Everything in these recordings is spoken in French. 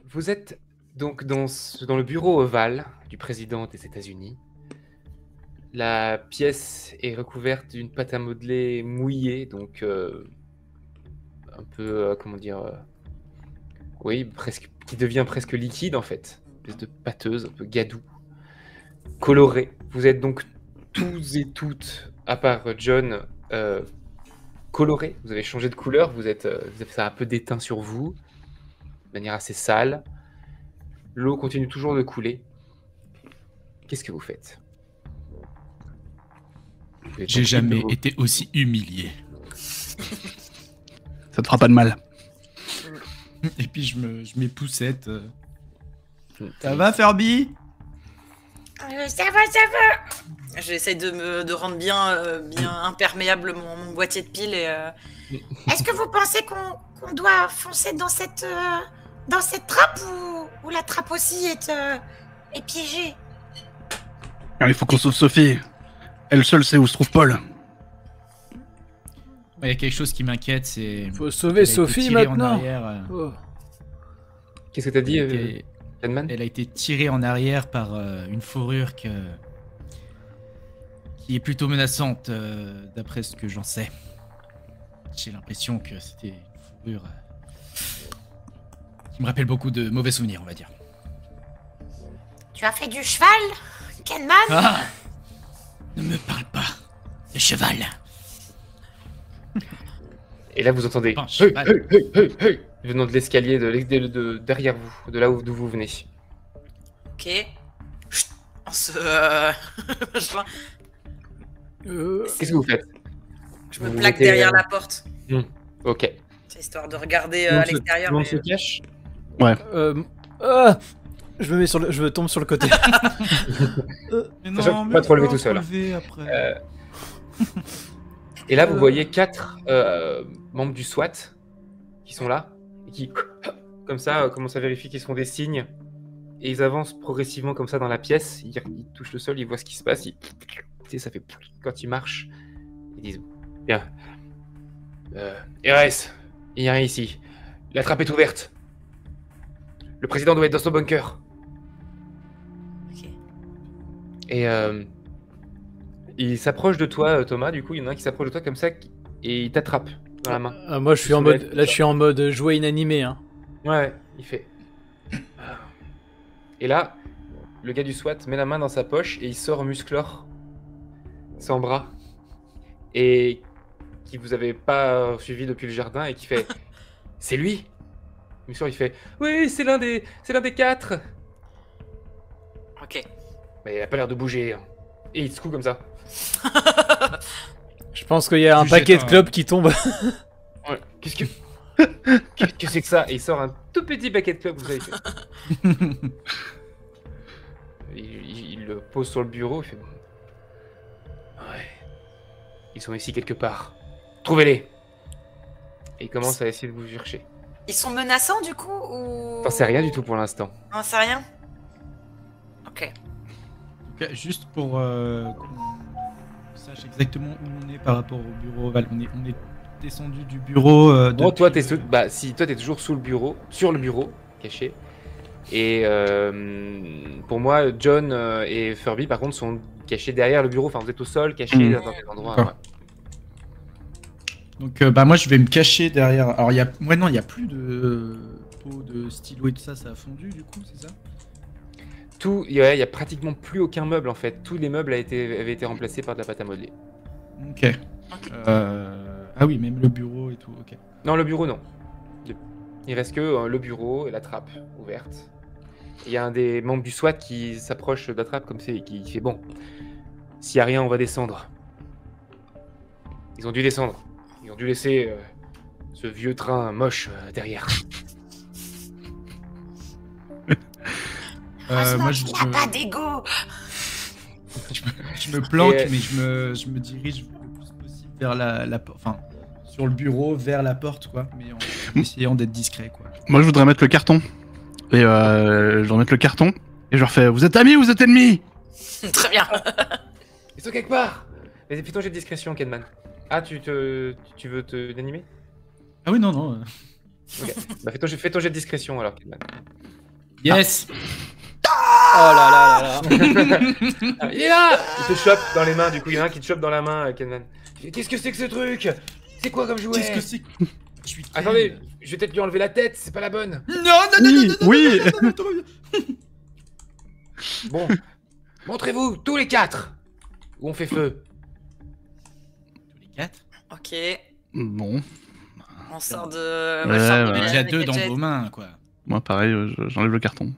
Vous êtes donc dans le bureau ovale du président des États-Unis. La pièce est recouverte d'une pâte à modeler mouillée, donc un peu, comment dire, oui, presque, qui devient presque liquide en fait. Une espèce de pâteuse, un peu gadou, colorée. Vous êtes donc tous et toutes, à part John, colorés. Vous avez changé de couleur, vous avez ça un peu déteint sur vous, de manière assez sale. L'eau continue toujours de couler. Qu'est-ce que vous faites? J'ai jamais été aussi humilié. Ça te fera pas de mal. Et puis je m'époussette. Ça va, Furby? Ça va. J'essaie de rendre bien imperméable mon boîtier de piles et... Est-ce que vous pensez qu'on doit foncer dans cette trappe ou la trappe aussi est piégée? Alors, il faut qu'on sauve Sophie. Elle seule sait où se trouve Paul. Il y a quelque chose qui m'inquiète, c'est... Faut sauver Sophie maintenant. Oh. Qu'est-ce que t'as dit, Edman? Elle a été tirée en arrière par une fourrure qui est plutôt menaçante, d'après ce que j'en sais. J'ai l'impression que c'était une fourrure qui me rappelle beaucoup de mauvais souvenirs, on va dire. Tu as fait du cheval, Kenman? Ah! Ne me parle pas de cheval. Et là, vous entendez hey, venant de l'escalier de derrière vous, de là d'où vous venez. Ok. Chut, on se... Qu'est-ce que vous faites? Je me plaque derrière la porte. Ok. C'est histoire de regarder à l'extérieur. Tout le monde se cache? Ouais. Je tombe sur le côté. Mais non, pas trop lever tout seul. Après. Et là, vous voyez 4 membres du SWAT qui sont là et qui, comme ça, commencent à vérifier qu'ils font des signes. Et ils avancent progressivement comme ça dans la pièce. Ils touchent le sol, ils voient ce qui se passe. Tu sais, ça fait quand ils marchent. Ils disent bien. RS, il n'y a rien ici. La trappe est ouverte. Le président doit être dans son bunker. Ok. Et il s'approche de toi, Thomas. Du coup, il y en a un qui s'approche de toi comme ça et il t'attrape dans la main. Moi, je suis en mode. Là, je suis en mode jouet inanimé. Hein. Ouais, il fait. Et là, le gars du SWAT met la main dans sa poche et il sort Musclor, sans bras, et qui vous avez pas suivi depuis le jardin et qui fait. C'est lui. Musclor, il fait. Oui, c'est l'un des 4. Ok. Mais il a pas l'air de bouger. Hein. Et il se secoue comme ça. Je pense qu'il y a un paquet de clopes qui tombe. Ouais. Qu'est-ce que c'est que ça? Et il sort un tout petit paquet de clopes, vous savez. Il le pose sur le bureau, il fait... Ouais. Ils sont ici quelque part. Trouvez-les. Et il commence à essayer de vous chercher. Ils sont menaçants du coup ou... T'en sais rien du tout pour l'instant. Non, c'est rien. Ok. Okay, juste pour qu'on sache exactement où on est par rapport au bureau ovale. On est descendu du bureau. Bon, toi, t'es t'es toujours sous le bureau, sur le bureau, caché. Et pour moi, John et Furby, par contre, sont cachés derrière le bureau. Enfin, vous êtes au sol, cachés dans des endroits. Ouais. Donc, moi, je vais me cacher derrière. Alors, il y a plus de pots de stylo et tout ça. Ça a fondu, du coup, c'est ça? Il y a pratiquement plus aucun meuble en fait. Tous les meubles avaient été remplacés par de la pâte à modeler. Ok. Ah oui, même le bureau et tout. Ok. Non, le bureau non. Il reste que le bureau et la trappe ouverte. Il y a un des membres du SWAT qui s'approche de la trappe comme ça et qui fait bon. S'il y a rien, on va descendre. Ils ont dû descendre. Ils ont dû laisser ce vieux train moche derrière. Moi, je n'a pas d'ego. Je me planque, mais je me dirige le plus possible vers la porte, enfin sur le bureau, vers la porte, quoi, mais en essayant d'être discret, quoi. Moi, je voudrais mettre le carton. Et je vais mettre le carton et je leur fais: vous êtes amis ou vous êtes ennemis? Très bien. Ils sont quelque part. Mais plutôt j'ai de discrétion, Kenman. Ah, tu veux te d'animer? Ah oui, non. Ok. Bah fais ton jet de discrétion alors, Kenman. Yes. Oh là là là là. Il est là. Il te chope dans les mains, du coup, il y en a un qui te chope dans la main, Kenman. Qu'est-ce que c'est que ce truc? C'est quoi comme jouet? Qu'est-ce que c'est? Je suis Ken. Attendez, je vais peut-être lui enlever la tête, c'est pas la bonne. Non, non, non, Oui, non, non, oui. non, non, non, tout va bien. Bon, montrez-vous, tous les 4. Où on fait feu. Tous les 4. Ok, Bon, on sort de... Ouais, on sort de ouais. la Déjà 2 dans gadget. vos mains, quoi. moi pareil, j'enlève le carton.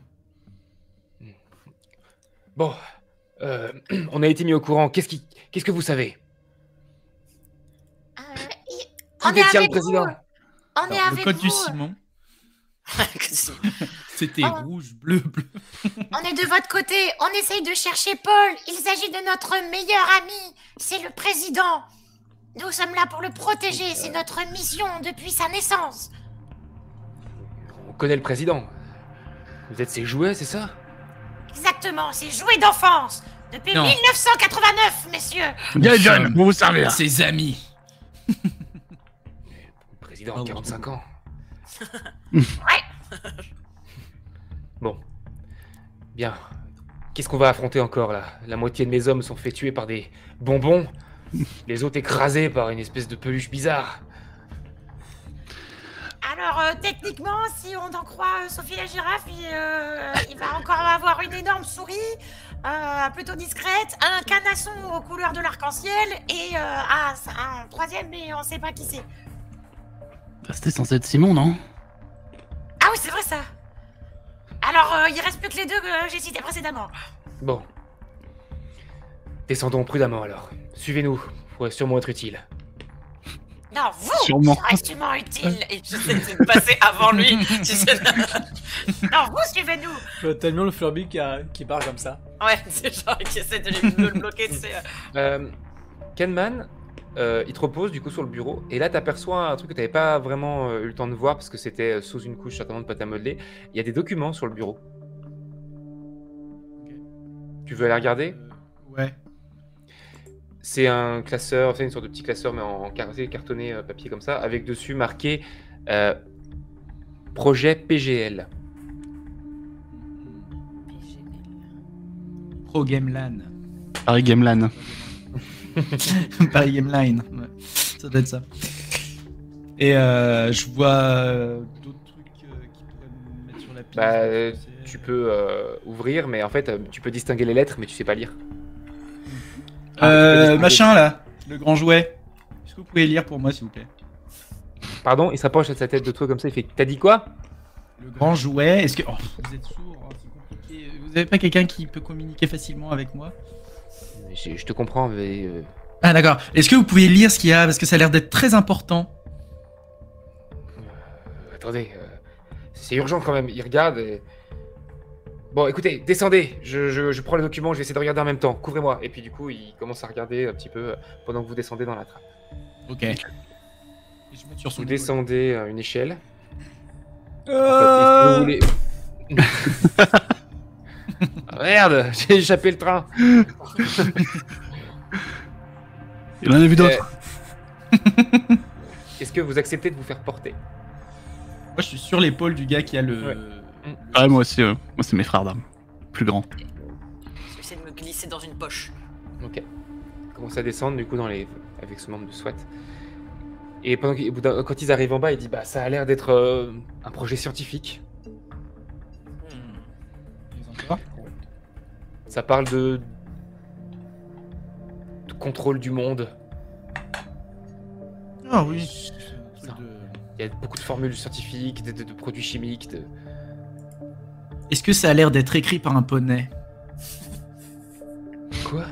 Bon, on a été mis au courant. Qu'est-ce que vous savez? Qui On est détient le avec président? vous. On est Alors, le avec code vous. du Simon, c'était Oh. rouge, bleu, bleu. On est de votre côté. On essaye de chercher Paul. Il s'agit de notre meilleur ami. C'est le président. Nous sommes là pour le protéger. C'est notre mission depuis sa naissance. On connaît le président. Vous êtes ses jouets, c'est ça? Exactement. C'est jouet d'enfance. Depuis Non. 1989, messieurs. Bien, Nous John, sommes pour vous servir. Ses amis. Le président a 45 ans. Bon. Bien. Qu'est-ce qu'on va affronter encore là? La moitié de mes hommes sont fait tuer par des bonbons. Les autres écrasés par une espèce de peluche bizarre. Alors, techniquement, si on en croit Sophie la girafe, il va encore avoir une énorme souris, plutôt discrète, un canasson aux couleurs de l'arc-en-ciel et un troisième, mais on sait pas qui c'est. Bah, c'était censé être Simon, non? Ah oui, c'est vrai ça. Alors, il reste plus que les deux que j'ai cités précédemment. Bon. Descendons prudemment alors. Suivez-nous, pourrait sûrement être utile. Non, vous Sûrement. serez extrêmement utile. Et j'essaie de passer avant lui. Tu sais. Non, vous suivez-nous. Tellement le Furby qui part comme ça. Ouais, c'est genre qui essaie de le bloquer, tu sais. Kenman, il te repose du coup sur le bureau, et là t'aperçois un truc que t'avais pas vraiment eu le temps de voir parce que c'était sous une couche certainement de pâte à modeler. Il y a des documents sur le bureau. Tu veux aller regarder? Ouais. C'est un classeur, c'est une sorte de petit classeur mais en cartonné papier comme ça, avec dessus marqué projet PGL. Pro Game LAN. Paris Gamelan. Paris Game Line. Ouais. Ça doit être ça. Et je vois d'autres trucs qui pourraient me mettre sur la piste. Bah, tu peux ouvrir, mais en fait tu peux distinguer les lettres, mais tu sais pas lire. Machin là, le grand jouet. Est-ce que vous pouvez lire pour moi s'il vous plaît? Pardon, il s'approche de sa tête de toi comme ça, il fait t'as dit quoi? Le grand jouet, est-ce que... Oh, vous êtes sourd, hein, c'est compliqué. Vous avez pas quelqu'un qui peut communiquer facilement avec moi? Je te comprends, mais Ah d'accord. Est-ce que vous pouvez lire ce qu'il y a? Parce que ça a l'air d'être très important. attendez, c'est urgent quand même. Il regarde et... Bon, écoutez, descendez. Je prends les documents, je vais essayer de regarder en même temps. Couvrez-moi. Et puis du coup, il commence à regarder un petit peu pendant que vous descendez dans la trappe. Ok. Et je me mets sur son Vous épaule. descendez une échelle. En fait, est-ce que vous voulez... Ah, merde, j'ai échappé le train. Il en a vu d'autres. Est-ce que vous acceptez de vous faire porter? Moi je suis sur l'épaule du gars qui a le... Ouais. Ouais, moi aussi. Moi, c'est mes frères d'armes. Plus grands. J'essaie de me glisser dans une poche. Ok. Il commence à descendre du coup avec ce membre de SWAT. Et quand ils arrivent en bas, il dit bah ça a l'air d'être un projet scientifique. Encore Ça parle de contrôle du monde. Ah oui. Il y a beaucoup de formules scientifiques, de produits chimiques. Est-ce que ça a l'air d'être écrit par un poney? Quoi?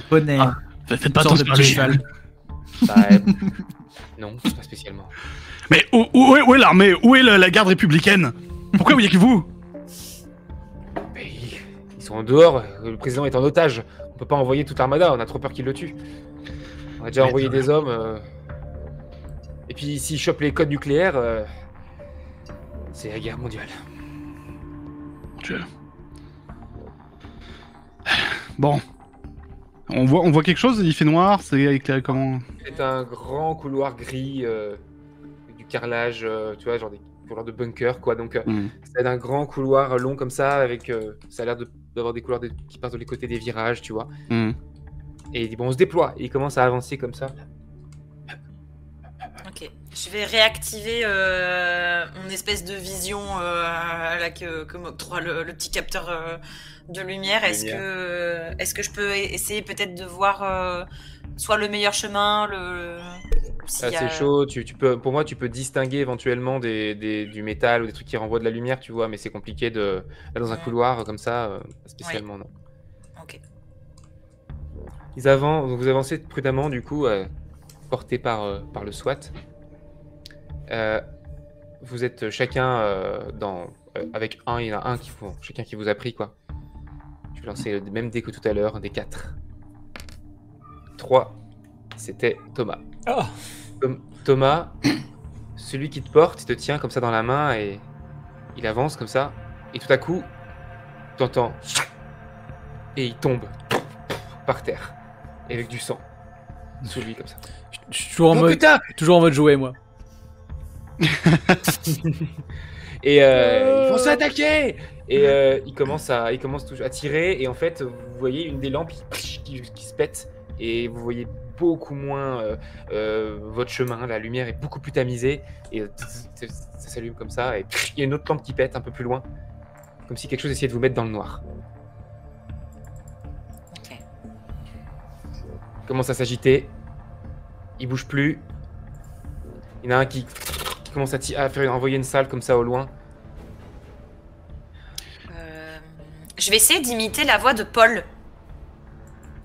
Poney. Ah, Faites pas Sorte de attention à petit lui. cheval. Bah, non, pas spécialement. Mais où est l'armée? Où est la garde républicaine? Pourquoi il n'y a que vous? Mais ils sont en dehors, le président est en otage. On peut pas envoyer toute l'armada, on a trop peur qu'il le tue. On a déjà Mais envoyé des hommes. Et puis s'ils chopent les codes nucléaires, c'est la guerre mondiale. Dieu. Bon. On voit quelque chose? Il fait noir? C'est éclairé comment? C'est un grand couloir gris, du carrelage, tu vois, genre couloir de bunker, quoi. Donc, c'est un grand couloir long comme ça, avec ça a l'air d'avoir des couloirs qui passent dans les côtés des virages, tu vois. Et il dit, bon, on se déploie. Et il commence à avancer comme ça. Ok. Je vais réactiver mon espèce de vision là, que m'octroie le petit capteur de lumière. Est-ce que je peux essayer peut-être de voir soit le meilleur chemin, c'est chaud. Pour moi, tu peux distinguer éventuellement du métal ou des trucs qui renvoient de la lumière, tu vois, mais c'est compliqué là, dans un couloir comme ça, spécialement, non. Ok. Donc vous avancez prudemment, du coup, porté par le SWAT. Vous êtes chacun avec il y en a un chacun qui vous a pris, quoi. Je vais lancer le même dé que tout à l'heure, un des 4. 3, c'était Thomas. Oh. Thomas, celui qui te porte, il te tient comme ça dans la main et il avance comme ça. Et tout à coup, t'entends et il tombe par terre et avec du sang sous lui comme ça. Je suis toujours en mode jouet, moi. Et ils vont s'attaquer. Et il commence à tirer et en fait vous voyez une des lampes qui se pète et vous voyez beaucoup moins votre chemin, la lumière est beaucoup plus tamisée et ça s'allume comme ça et il y a une autre lampe qui pète un peu plus loin comme si quelque chose essayait de vous mettre dans le noir. Ok. Il commence à s'agiter, il bouge plus, il y en a un qui commence à envoyer une salle comme ça au loin. Je vais essayer d'imiter la voix de Paul.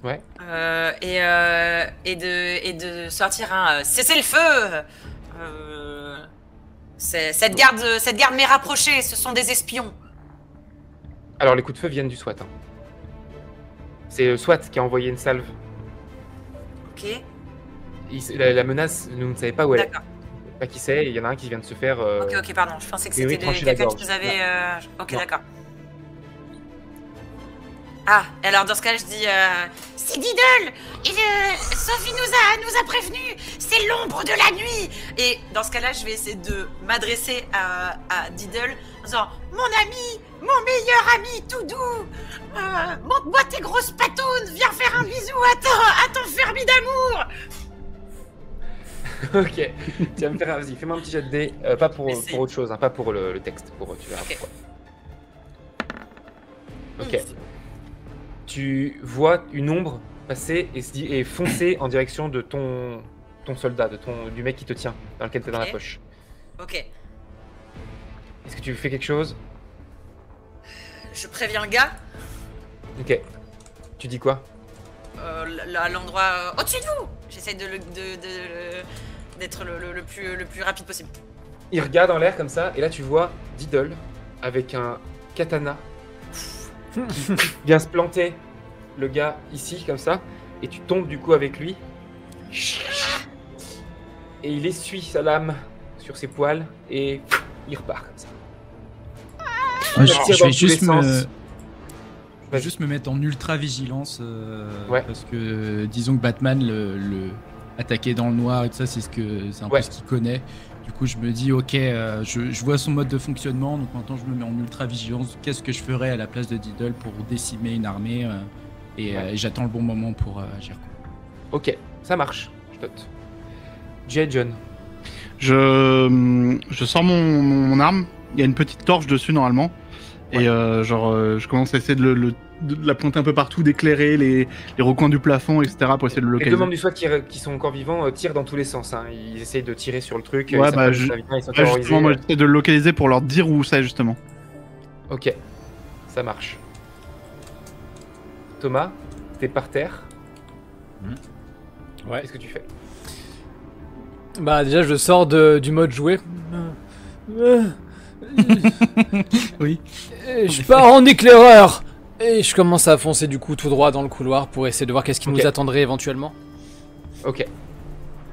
Ouais. Et de sortir un cessez le feu. Cette garde m'est rapprochée. Ce sont des espions. Alors les coups de feu viennent du SWAT. Hein. C'est le SWAT qui a envoyé une salve. Ok. La menace, nous ne savons pas où elle est. D'accord. Pas qui c'est. Il y en a un qui vient de se faire. Ok, pardon. Je pensais que oui, c'était trancher la quelqu'un gorge. qui nous avait. Ok, Non. d'accord. Ah, alors dans ce cas, je dis c'est Diddle. Sophie nous a prévenu. C'est l'ombre de la nuit. Et dans ce cas-là, je vais essayer de m'adresser à Diddle en disant mon ami, mon meilleur ami tout doux. Montre-moi tes grosses patounes. Viens faire un bisou à ton fermi d'amour. Ok. Tu vas me faire. Vas-y, fais-moi un petit jet de dés. Pas pour autre chose, hein, pas pour le texte. Tu verras pourquoi. Ok. Tu vois une ombre passer et foncer en direction de ton soldat, du mec qui te tient, dans lequel tu es dans la poche. Ok. Est-ce que tu fais quelque chose? Je préviens le gars. Ok. Tu dis quoi? À l'endroit au-dessus de vous. J'essaie d'être le plus rapide possible. Il regarde en l'air comme ça, et là tu vois Diddle avec un katana qui vient se planter le gars ici comme ça, et tu tombes du coup avec lui et il essuie sa lame sur ses poils et il repart comme ça. Je vais juste me mettre en ultra vigilance parce que disons que Batman le attaquer dans le noir et tout ça, c'est un peu ce qu'il connaît. Du coup, je me dis, ok, je vois son mode de fonctionnement, donc maintenant je me mets en ultra vigilance. Qu'est-ce que je ferais à la place de Diddle pour décimer une armée et j'attends le bon moment pour agir. Ok, ça marche. Je note. J. John. Je sors mon arme. Il y a une petite torche dessus normalement. Ouais. Et je commence à essayer de la pointer un peu partout, d'éclairer les recoins du plafond, etc. pour essayer de le localiser. Les deux membres du SWAT qui sont encore vivants tirent dans tous les sens. Hein. Ils essayent de tirer sur le truc. Ouais, justement, moi j'essaie de le localiser pour leur dire où c'est justement. Ok, ça marche. Thomas, t'es par terre. Ouais. Qu'est-ce que tu fais? Bah déjà je sors du mode jouet. Oui. Je pars en éclaireur. Et je commence à foncer du coup tout droit dans le couloir pour essayer de voir qu'est-ce qui nous attendrait éventuellement. Ok.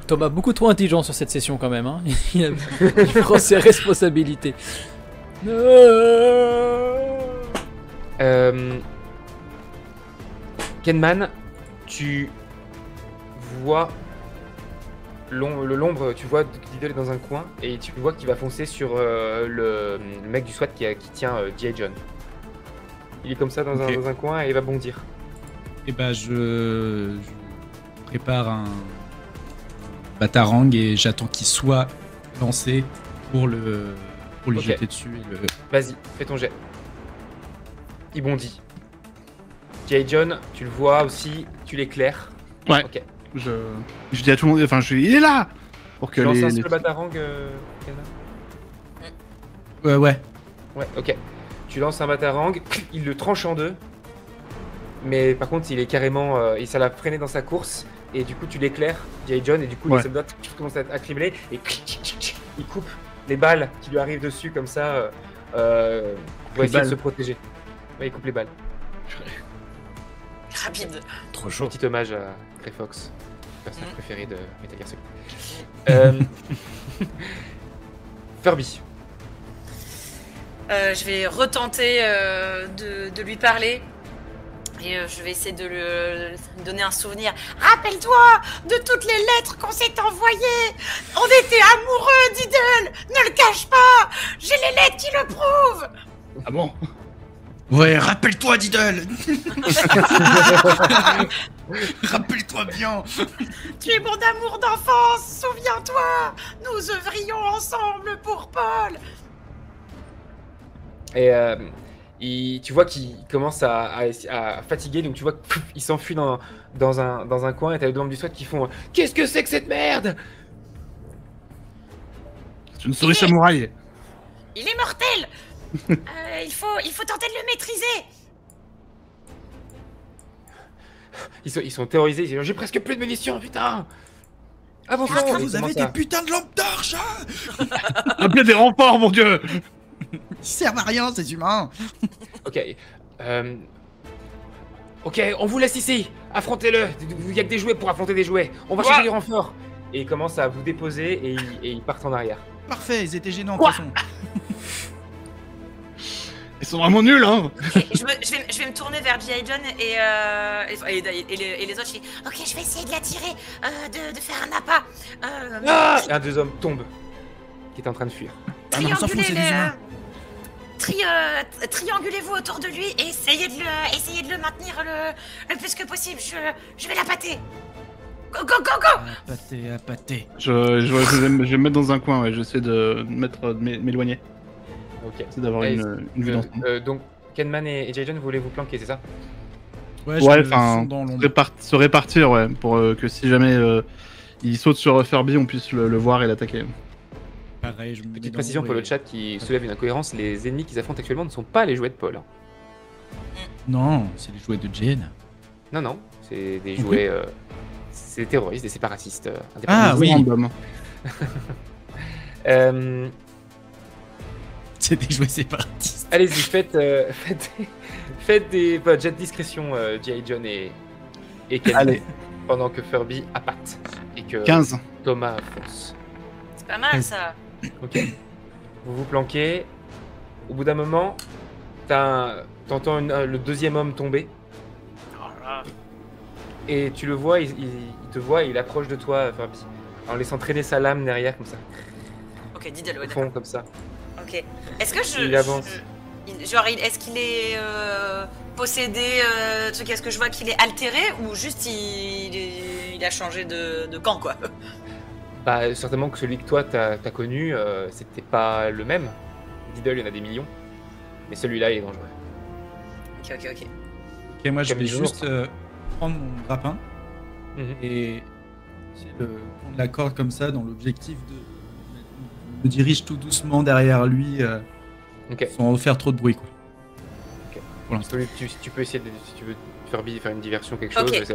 Thomas, beaucoup trop intelligent sur cette session quand même. Hein. Il prend ses responsabilités. Kenman, tu vois l'ombre, tu vois Diddle est dans un coin et tu vois qu'il va foncer sur le mec du SWAT qui tient G.I. John. Il est comme ça dans un coin et il va bondir. Et bah je prépare un batarang et j'attends qu'il soit lancé pour lui jeter dessus. Vas-y, fais ton jet. Il bondit. G.I. John, tu le vois aussi, tu l'éclaires. Ouais. Ok. Je dis à tout le monde, enfin, il est là pour que tu lances un seul batarang, Ouais. Ouais, ok. Tu lances un batarang, il le tranche en deux. Mais par contre, il est carrément... ça l'a freiné dans sa course. Et du coup, tu l'éclaires, G.I. John, et du coup, les soldats commencent à cribler. Et il coupe les balles qui lui arrivent dessus comme ça pour essayer de se protéger. Ouais, il coupe les balles. Rapide. Trop chaud. Petit hommage à Grey Fox, personnage préféré de Metal Gear Solid. Furby. Je vais retenter de lui parler. Et je vais essayer de lui donner un souvenir. Rappelle-toi de toutes les lettres qu'on s'est envoyées. On était amoureux, Diddle. Ne le cache pas. J'ai les lettres qui le prouvent. Ah bon? Ouais, rappelle-toi, Diddle. Rappelle-toi bien. Tu es mon amour d'enfance. Souviens-toi. Nous œuvrions ensemble pour Paul. Et tu vois qu'il commence à fatiguer, donc tu vois qu'il s'enfuit dans un coin et t'as les deux membres du SWAT qui font « Qu'est-ce que c'est que cette merde ?» C'est une souris samouraï. Il est mortel. Il faut tenter de le maîtriser. Ils sont terrorisés, ils disent « J'ai presque plus de munitions, putain !» Avançons. Vous avez des putains de lampes torches, hein. Appelez des renforts, mon dieu. Ils servent à rien, ces humains. Ok. Ok, on vous laisse ici. Affrontez-le. Il y a que des jouets pour affronter des jouets. On va chercher du renfort. Et ils commencent à vous déposer et ils partent en arrière. Parfait, ils étaient gênants de toute façon. Ils sont vraiment nuls, hein. Je vais me tourner vers G.I. John et les autres. Je dis, ok, je vais essayer de l'attirer, de faire un appât. Et un des hommes tombe, qui est en train de fuir. Triangulez-vous autour de lui et essayez de le maintenir le plus que possible. Je vais l'appâter. Go, go, go, go. Appâter. Je vais me mettre dans un coin, ouais. J'essaie de m'éloigner. Ok. C'est d'avoir une vue d'ensemble. Donc, Kenman et G.I. John, vous voulez vous planquer, c'est ça? Ouais, enfin, se répartir, ouais, pour que si jamais il saute sur Furby, on puisse le voir et l'attaquer. Pareil, petite précision pour le chat qui soulève une incohérence, les ennemis qu'ils affrontent actuellement ne sont pas les jouets de Paul. Non, c'est les jouets de Jen. Non, c'est des jouets... c'est des terroristes, des séparatistes. Ah oui. C'est des jouets séparatistes. Allez-y, faites des jets de discrétion, G.I. John et Ken, pendant que Furby appâte et que 15. Thomas fonce. C'est pas mal ça. Ok. Vous vous planquez. Au bout d'un moment, t'entends le deuxième homme tomber. Et tu le vois, il te voit et il approche de toi, Furby, en laissant traîner sa lame derrière comme ça. Ok, Diddle, ouais, au fond, comme ça. Ok. Est-ce que il avance. Est-ce qu'il est possédé est-ce que je vois qu'il est altéré ou juste il a changé de camp, quoi? Bah, certainement que celui que toi t'as connu, c'était pas le même. Diddle, il y en a des millions. Mais celui-là, il est dangereux. Ok. Ok, moi je vais juste prendre mon grappin et prendre la corde comme ça dans l'objectif de me dirige tout doucement derrière lui sans faire trop de bruit, quoi. Ok. Pour l'instant, tu peux essayer si tu veux Furby faire une diversion, quelque chose. Je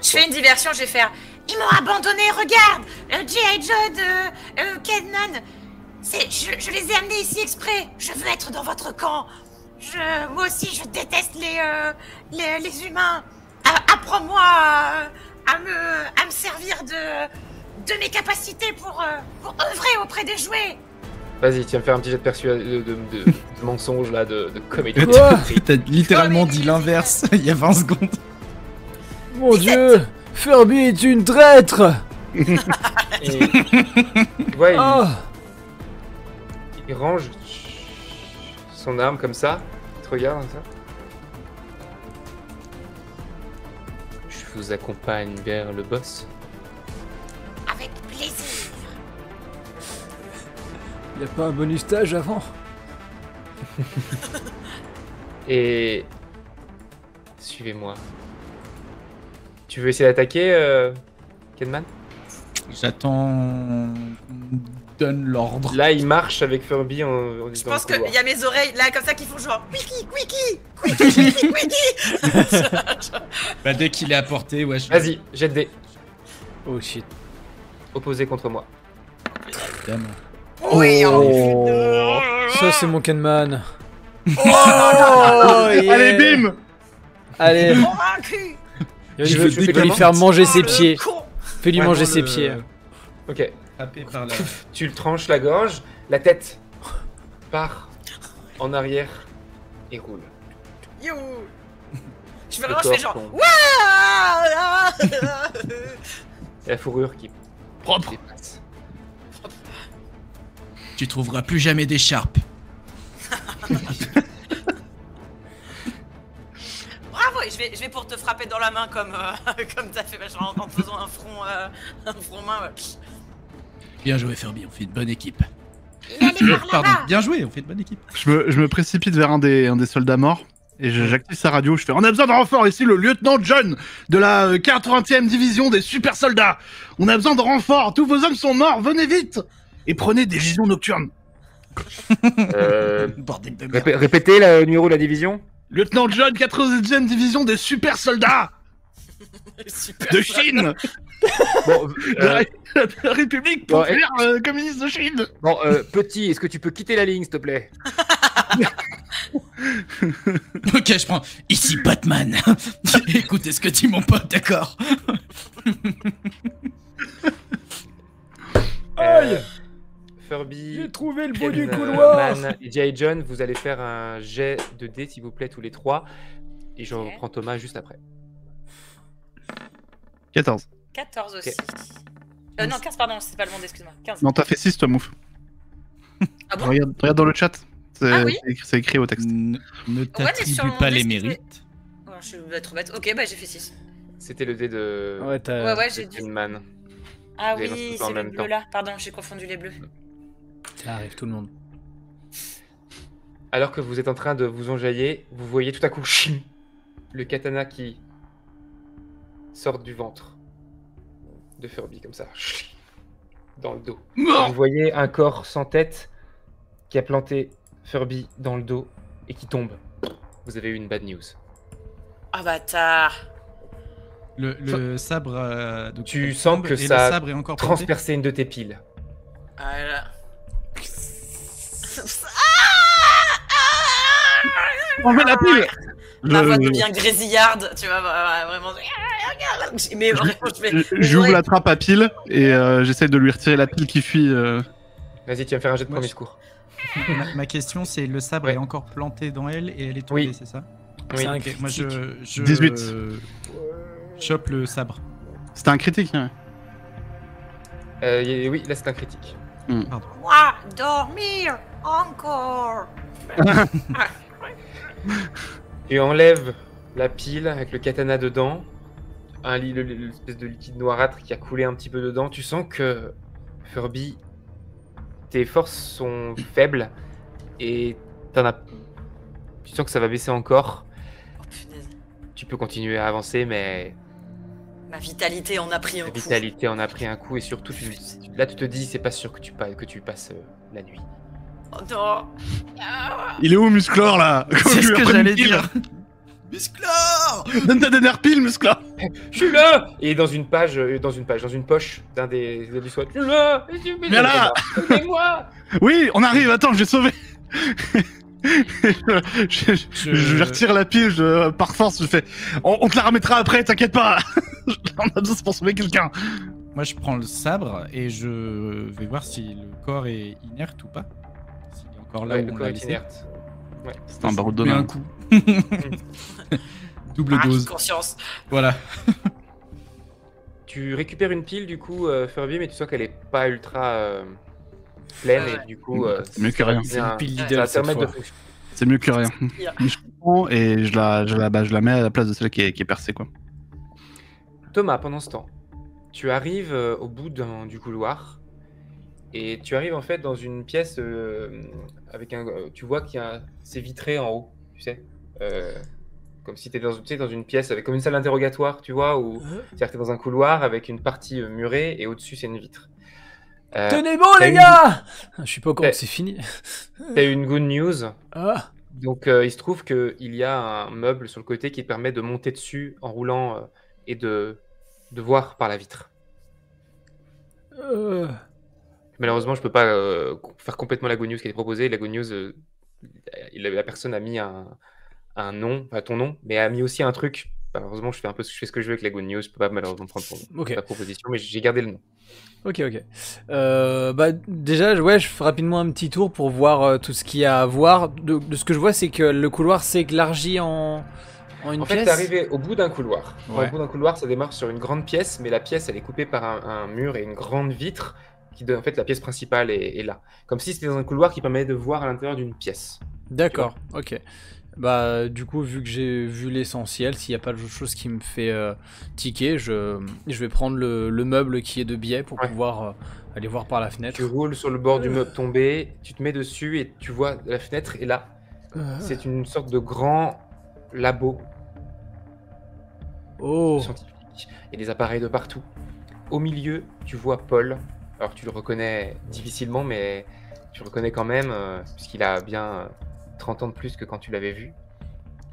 fais une diversion, je vais faire. Ils m'ont abandonné, regarde, G.I. John, Kenman. Je les ai amenés ici exprès. Je veux être dans votre camp. Moi aussi, je déteste les humains. Apprends-moi à me servir de mes capacités pour œuvrer auprès des jouets. Vas-y, tiens, faire un petit jet de de mensonge là, de comédie. T'as littéralement dit l'inverse il y a 20 secondes. Mon Dieu, Furby est une traître. Et tu vois, Oh il range son arme comme ça. Il te regarde comme ça. Je vous accompagne vers le boss. Avec plaisir. Y a pas un bonus stage avant? Et suivez-moi. Tu veux essayer d'attaquer, Kenman? J'attends qu'on donne l'ordre. Là, il marche avec Furby en Je disant. pense qu'il y a mes oreilles là comme ça qui font genre Quickie. Bah, dès qu'il est à portée, ouais. Vas-y, jette des Oh shit. opposés contre moi. Évidemment. Oui, Oh. Ça c'est mon Kenman. Oh yeah. Allez, bim. Allez, convaincu. je veux vais lui comment faire manger ses Oh, le pieds. con. Fais-lui Vraiment manger ses le- pieds. Ok. Happé par la... Tu le tranches la gorge, la tête part en arrière et roule. You. Je Le fais corps genre tombe. Ouah. Et la fourrure qui Propre. dépasse. Tu trouveras plus jamais d'écharpe. Bravo, et je vais pour te frapper dans la main comme comme t'as fait genre, en faisant un front main. Ouais. Bien joué, Furby, on fait une bonne équipe. Il allait par Pardon, là-bas. bien joué, on fait une bonne équipe. Je me précipite vers un des soldats morts et j'active sa radio. Je fais: on a besoin de renfort ici, le lieutenant John de la 80e division des super soldats. On a besoin de renfort. Tous vos hommes sont morts. Venez vite et prenez des visions nocturnes. Bordel de merde. Répétez le numéro de la division. Lieutenant John, 80e division des super soldats Super. de Chine, Bon, de la République bon, populaire communiste de Chine. Petit, est-ce que tu peux quitter la ligne, s'il te plaît? Ok, je prends. Ici Batman. Écoutez ce que dit mon pote, d'accord? Aïe. Furby, J'ai trouvé le bout du Kenman couloir. et J.I. John, vous allez faire un jet de dés, s'il vous plaît, tous les trois. Et je Ok. reprends Thomas juste après. 14. 14 aussi. Non, 15, pardon, c'est pas le monde, excuse-moi. 15. Non, t'as fait 6 toi, Mouf. Ah bon? Regarde dans le chat. Ah oui? C'est écrit au texte. Ne mais t'attribue sur mon pas les disque, mérites. Oh, je suis trop bête. Ok, bah j'ai fait 6. C'était le dé de Ouais, t'as. Ouais, de j'ai dit. Kenman. Ah Vous avez oui, lancé en c'est le même bleu temps. là. Pardon, j'ai confondu les bleus. Ça arrive tout le monde. Alors que vous êtes en train de vous enjailler, vous voyez tout à coup chim, le katana qui sort du ventre de Furby comme ça, chim, dans le dos. Vous voyez un corps sans tête qui a planté Furby dans le dos et qui tombe. Vous avez eu une bad news. Ah bâtard. Le sabre. Donc, Tu il sens tombe que et ça le sabre est encore planté. Transpercer une de tes piles. Ah là. On met la pile. Ma voix Je- devient grésillarde, tu vois, vraiment. Mais vraiment, je vais. J'ouvre la trappe à pile et j'essaie de lui retirer la pile qui fuit. Vas-y, tu vas me faire un jet de Moi, premier je- secours. Ma question, c'est le sabre Ouais. est encore planté dans elle et elle est tombée, Oui. c'est ça? Oui. C'est un Ok, moi je 18. chope le sabre. C'était un critique. Hein. Oui, là c'est un critique. Moi, dormir encore. Tu enlèves la pile avec le katana dedans, l'espèce de liquide noirâtre qui a coulé un petit peu dedans. Tu sens que Furby, tes forces sont faibles et tu sens que ça va baisser encore. Oh, punaise. Tu peux continuer à avancer, mais Ma vitalité en a pris un la coup. vitalité en a pris un coup et surtout là tu te dis c'est pas sûr que tu passes la nuit. Oh non. Ah. Il est où, Musclor, là? C'est ce que j'allais Pile. dire. Musclor! Donne ta dernière pile, Musclor. Je suis là. Et dans une poche d'un des du SWAT. Je suis là. Viens là. Aidez-moi. Oui, on arrive. Attends, je vais sauver. Je retire la pile par force. Je fais: on te la remettra après, t'inquiète pas. On a besoin pour sauver quelqu'un. Moi je prends le sabre et je vais voir si le corps est inerte ou pas. S'il est encore là Ouais, où le on corps l'a est laissé. inerte. C'est un baroud de Mais un main. coup. Double Ah, dose. conscience. Voilà. Tu récupères une pile du coup, Furby, mais tu sens qu'elle est pas ultra pleine et du coup, c'est mieux que rien. C'est une pile ça Lidl va cette permettre fois. de fonctionner. C'est mieux que rien. Je comprends et je la mets à la place de celle qui est percée, quoi. Thomas, pendant ce temps, tu arrives au bout du couloir et tu arrives en fait dans une pièce avec tu vois c'est vitré en haut, tu sais, comme si tu étais dans une pièce avec comme une salle d'interrogatoire, tu vois, où c'est-à-dire que t'es dans un couloir avec une partie murée et au-dessus c'est une vitre. Tenez bon les gars. Je suis pas au courant que c'est fini. T'as eu une good news. Ah. Donc il se trouve qu'il y a un meuble sur le côté qui te permet de monter dessus en roulant et de voir par la vitre. Malheureusement, je peux pas faire complètement la good news qui est proposée. La good news, la personne a mis un nom, enfin ton nom, mais a mis aussi un truc. Malheureusement, je fais ce que je veux avec la good news. Je peux pas malheureusement prendre ta proposition, mais j'ai gardé le nom. Ok. Bah déjà, ouais, je fais rapidement un petit tour pour voir tout ce qu'il y a à voir. De ce que je vois, c'est que le couloir s'élargit en une pièce. En fait, t'es arrivé au bout d'un couloir. Ouais. Au bout d'un couloir, ça démarre sur une grande pièce, mais la pièce, elle est coupée par un mur et une grande vitre. En fait, la pièce principale est là. Comme si c'était dans un couloir qui permettait de voir à l'intérieur d'une pièce. D'accord, ok. Bah du coup, vu que j'ai vu l'essentiel, s'il n'y a pas de chose qui me fait tiquer, je vais prendre le meuble qui est de biais pour pouvoir aller voir par la fenêtre. Tu roules sur le bord du meuble tombé, tu te mets dessus et tu vois la fenêtre, et là, c'est une sorte de grand labo scientifique. Il y a des appareils de partout. Au milieu, tu vois Paul. Alors tu le reconnais difficilement, mais tu le reconnais quand même, puisqu'il a bien 30 ans de plus que quand tu l'avais vu.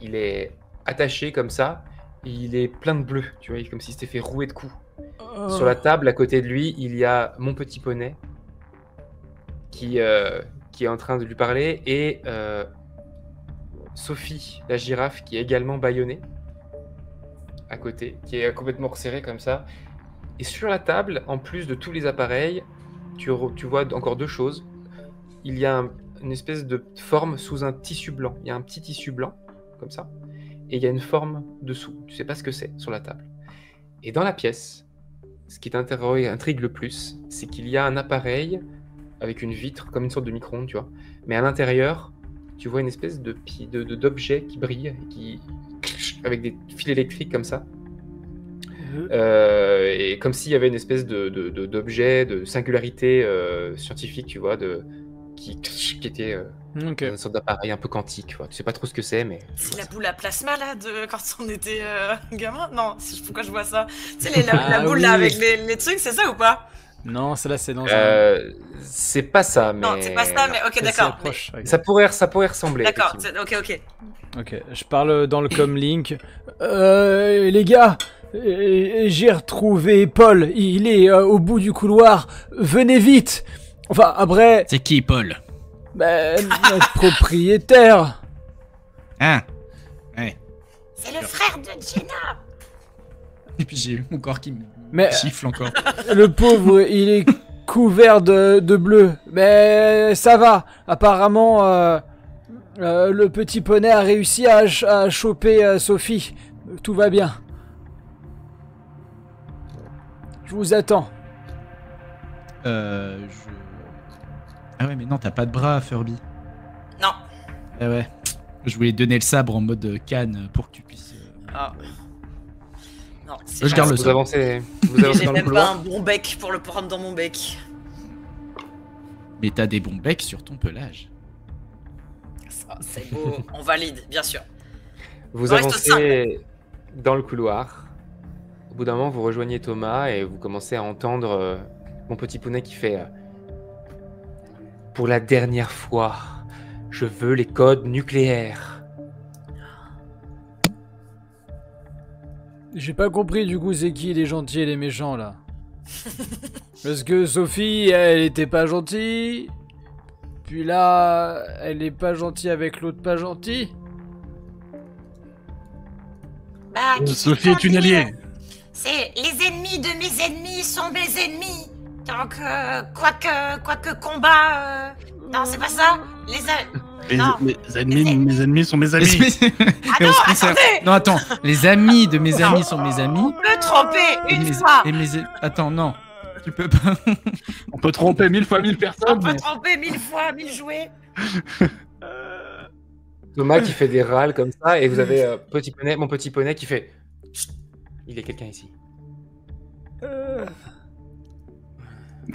Il est attaché comme ça, et il est plein de bleu, tu vois, comme s'il s'était fait rouer de coups. Sur la table, à côté de lui, il y a mon petit poney, qui est en train de lui parler, et Sophie, la girafe, qui est également bâillonnée, à côté, qui est complètement resserrée comme ça. Et sur la table, en plus de tous les appareils, tu vois encore deux choses. Il y a une espèce de forme sous un tissu blanc. Il y a un petit tissu blanc, comme ça. Et il y a une forme dessous. Tu sais pas ce que c'est, sur la table. Et dans la pièce, ce qui t'intrigue le plus, c'est qu'il y a un appareil avec une vitre, comme une sorte de micro-ondes, tu vois. Mais à l'intérieur, tu vois une espèce d'objet qui brille, avec des fils électriques comme ça. Et comme s'il y avait une espèce d'objet, de singularité scientifique, tu vois, qui était une sorte d'appareil un peu quantique. Tu vois. Tu sais pas trop ce que c'est, mais... C'est la boule à plasma, là, de quand on était gamin? Non, pourquoi je vois ça? Tu sais, la boule, là, avec les trucs, c'est ça ou pas? Non, celle-là, c'est dans c'est pas ça, mais... Non, c'est pas ça, mais ok, d'accord. Mais... Ça pourrait ressembler. D'accord, ok. Ok, je parle dans le comlink. Les gars, j'ai retrouvé Paul. Il est au bout du couloir. Venez vite. Enfin, après... C'est qui, Paul? Ben, notre propriétaire. Ah, ouais. C'est le frère de Jenna. Et puis j'ai mon corps qui me chiffle encore. Le pauvre, il est couvert de bleu. Mais ça va. Apparemment, le petit poney a réussi à choper Sophie. Tout va bien. Je vous attends. Ah ouais, mais non, t'as pas de bras, Furby. Non. Ah ouais. Je voulais te donner le sabre en mode canne pour que tu puisses... Non, je garde le sabre. Vous avancez j'ai dans le même couloir. pas un bon bec pour le prendre dans mon bec. Mais t'as des bons becs sur ton pelage. Ça, c'est beau. On valide, bien sûr. Vous avancez dans le couloir. Au bout d'un moment, vous rejoignez Thomas et vous commencez à entendre mon petit poney qui fait pour la dernière fois, je veux les codes nucléaires. J'ai pas compris du coup c'est qui les gentils et les méchants là. Parce que Sophie, elle était pas gentille. Puis là, elle est pas gentille avec l'autre pas gentil. Bah, Sophie est une alliée. C'est les ennemis de mes ennemis sont mes ennemis. Donc, quoique combat... Non, c'est pas ça. Mes ennemis sont mes amis. Et on se concerne. Non, attends, les amis de mes amis sont mes amis. On peut tromper une fois. Attends, non, tu peux pas. On peut tromper 1000 fois 1000 personnes. On peut tromper 1000 fois 1000 jouets. Thomas qui fait des râles comme ça, et vous avez mon petit poney qui fait... Chut, il y a quelqu'un ici.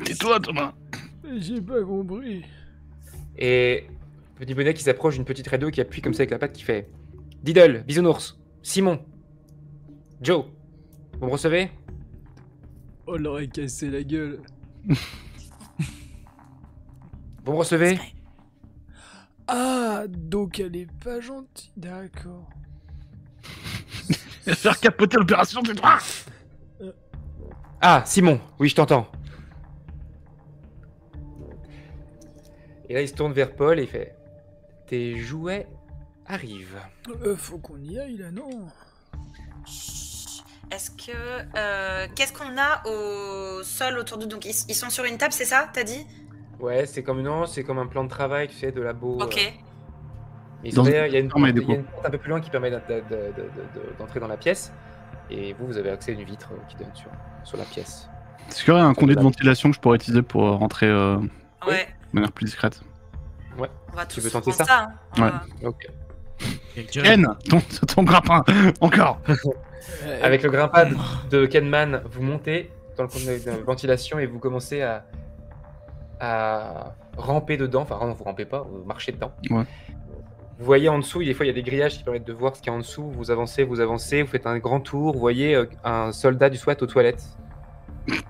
Tais-toi, Thomas. J'ai pas compris. Et petit poney qui s'approche d'une petite radio qui appuie comme ça avec la patte qui fait... Diddle, Bisounours, Simon, Joe, vous me recevez? On l'aurait cassé la gueule. Vous me recevez? Ah, donc elle est pas gentille, d'accord. Il va faire capoter l'opération, tu vois. Ah, Simon, oui, je t'entends. Et là, il se tourne vers Paul et il fait... Tes jouets arrivent. Faut qu'on y aille, là, non? Est-ce que... Qu'est-ce qu'on a au sol autour d'eux? Donc, ils sont sur une table, c'est ça, t'as dit? Ouais, c'est comme un plan de travail, tu sais, de labo. Ok. Mais il y a une porte un peu plus loin qui permet d'entrer dans la pièce. Et vous avez accès à une vitre qui donne sur la pièce. Est-ce qu'il y aurait un conduit de ventilation que je pourrais utiliser pour rentrer ouais. de manière plus discrète? Ouais. On va Tu veux tenter ça hein. Ouais. Ok. Ken, ton grappin, encore. Avec le grimpad de Kenman, vous montez dans le conduit de ventilation et vous commencez à ramper dedans. Enfin, non, vous rampez pas, vous marchez dedans. Ouais. Vous voyez en dessous, des fois il y a des grillages qui permettent de voir ce qu'il y a en dessous. Vous avancez, vous faites un grand tour. Vous voyez un soldat du SWAT aux toilettes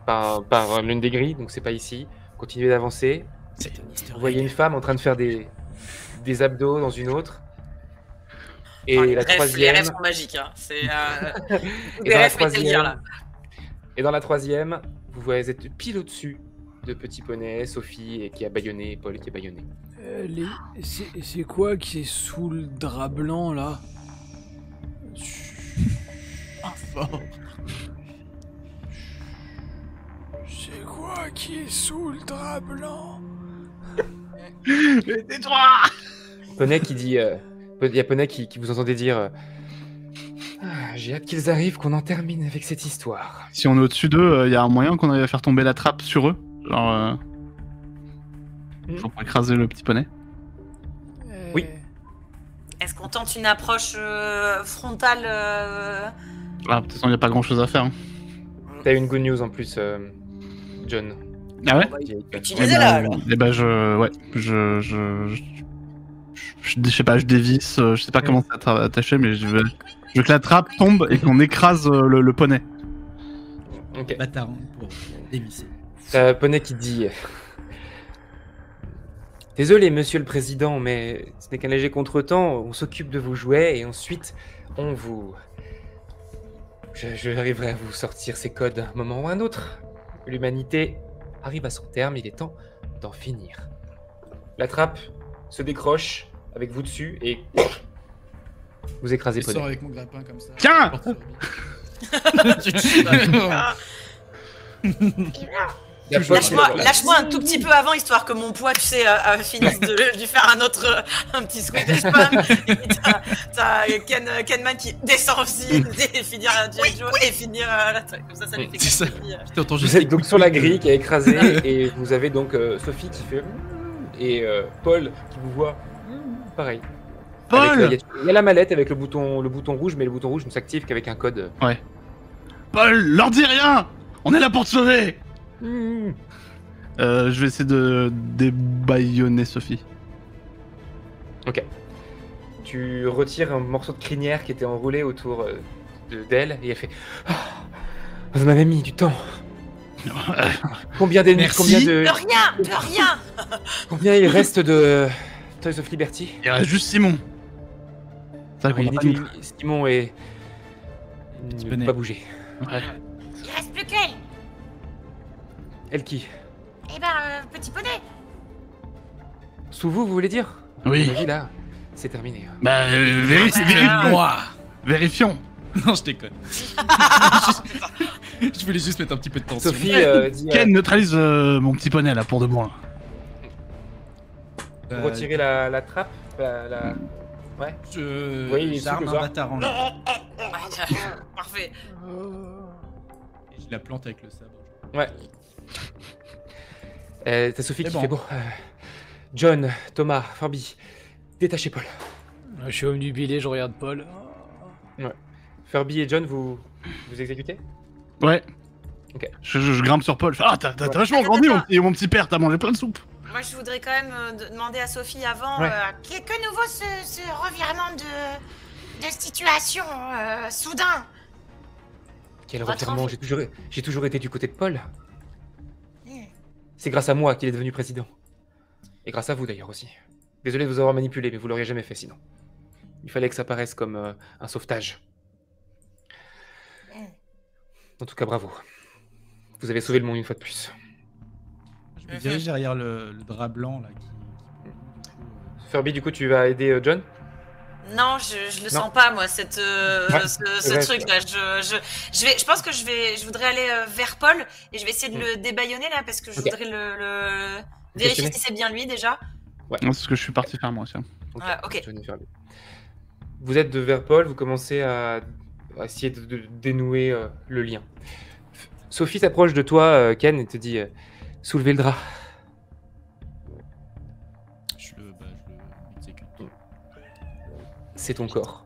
par l'une des grilles, donc c'est pas ici. Continuez d'avancer. Vous voyez une femme en train de faire des abdos dans une autre. Et la troisième. Les rêves sont magiques, hein. C'est. Des rêves métalliques, là. Et dans la troisième, vous êtes pile au-dessus de Petit Poney, Sophie et qui a bâillonné, Paul qui a bâillonné. C'est quoi qui est sous le drap blanc là? Fort. C'est quoi qui est sous le drap blanc? Tais-toi. Poney qui dit... il y a Poney qui vous entendez dire... j'ai hâte qu'ils arrivent, qu'on en termine avec cette histoire. Si on est au-dessus d'eux, il y a un moyen qu'on arrive à faire tomber la trappe sur eux? Genre... pour écraser le petit poney? Oui. Est-ce qu'on tente une approche frontale Ah, de toute façon, il n'y a pas grand-chose à faire. Hein. T'as une good news en plus, John. Ah ouais? Utilisez-la alors. Eh ben, je sais pas, je dévisse, je sais pas comment ça va attacher, mais je veux que la trappe tombe et qu'on écrase le poney. Ok. Bâtard pour dévisser. T'as Poney qui dit... Désolé, monsieur le président, mais ce n'est qu'un léger contretemps. On s'occupe de vos jouets et ensuite, on vous... J'arriverai à vous sortir ces codes un moment ou un autre. L'humanité arrive à son terme, il est temps d'en finir. La trappe se décroche avec vous dessus et... vous écrasez Je sors Poney. avec mon grappin comme ça. Tiens! Lâche-moi un tout petit peu avant, histoire que mon poids, tu sais, finisse de lui faire un petit squeeze de spam. T'as Kenman qui descend aussi, et finir Joe et finir la traite. Comme ça lui fait C'est ça. Vous êtes donc sur la grille qui a écrasé et vous avez donc Sophie qui fait... et Paul qui vous voit... pareil. Paul! Il y a la mallette avec le bouton rouge, mais le bouton rouge ne s'active qu'avec un code. Ouais. Paul, leur dis rien! On est là pour te sauver! Je vais essayer de débaillonner Sophie. Ok. Tu retires un morceau de crinière qui était enroulé autour d'elle et elle fait... Ah, vous en avez mis du temps. Combien d'ennemis? De rien. Combien il reste de Toys of Liberty? Il reste juste Simon. Ça, Oui, Simon et... ne peut pas bouger. Ouais. Il reste plus qu'elle. Elle qui? Eh ben, Petit Poney. Sous vous voulez dire? Oui. Oui, là, c'est terminé. Bah, vérifions. Non, je déconne. Je voulais juste mettre un petit peu de tension. Sophie dit... Ken, neutralise mon petit poney là pour de bon. Vous retirez la trappe Ouais. J'arme un bâtard en l'air. Parfait. Et je la plante avec le sabre. Ouais. T'as Sophie qui fait bon. John, Thomas, Furby, détachez Paul. Je suis omnubilé, je regarde Paul. Ouais. Furby et John, vous exécutez? Ouais. Ok. Je grimpe sur Paul. Ah, t'as vachement grandi, mon petit père, t'as mangé plein de soupe. Moi, je voudrais quand même demander à Sophie avant que nouveau ce revirement de situation soudain. Quel revirement? J'ai toujours été du côté de Paul. C'est grâce à moi qu'il est devenu président. Et grâce à vous d'ailleurs aussi. Désolé de vous avoir manipulé, mais vous l'auriez jamais fait sinon. Il fallait que ça paraisse comme un sauvetage. En tout cas, bravo. Vous avez sauvé le monde une fois de plus. Je me dirige derrière le drap blanc là. Furby, du coup, tu vas aider John? Non, je le sens pas moi, ce truc là. Je pense que je voudrais aller vers Paul et je vais essayer de le débaillonner là parce que je voudrais le vérifier si c'est bien lui déjà. Ouais. C'est ce que je suis parti faire moi aussi. Ok. Vous êtes vers Paul, vous commencez à essayer de dénouer le lien. Sophie s'approche de toi, Ken, et te dit soulevez le drap. Je le exécute. C'est ton corps.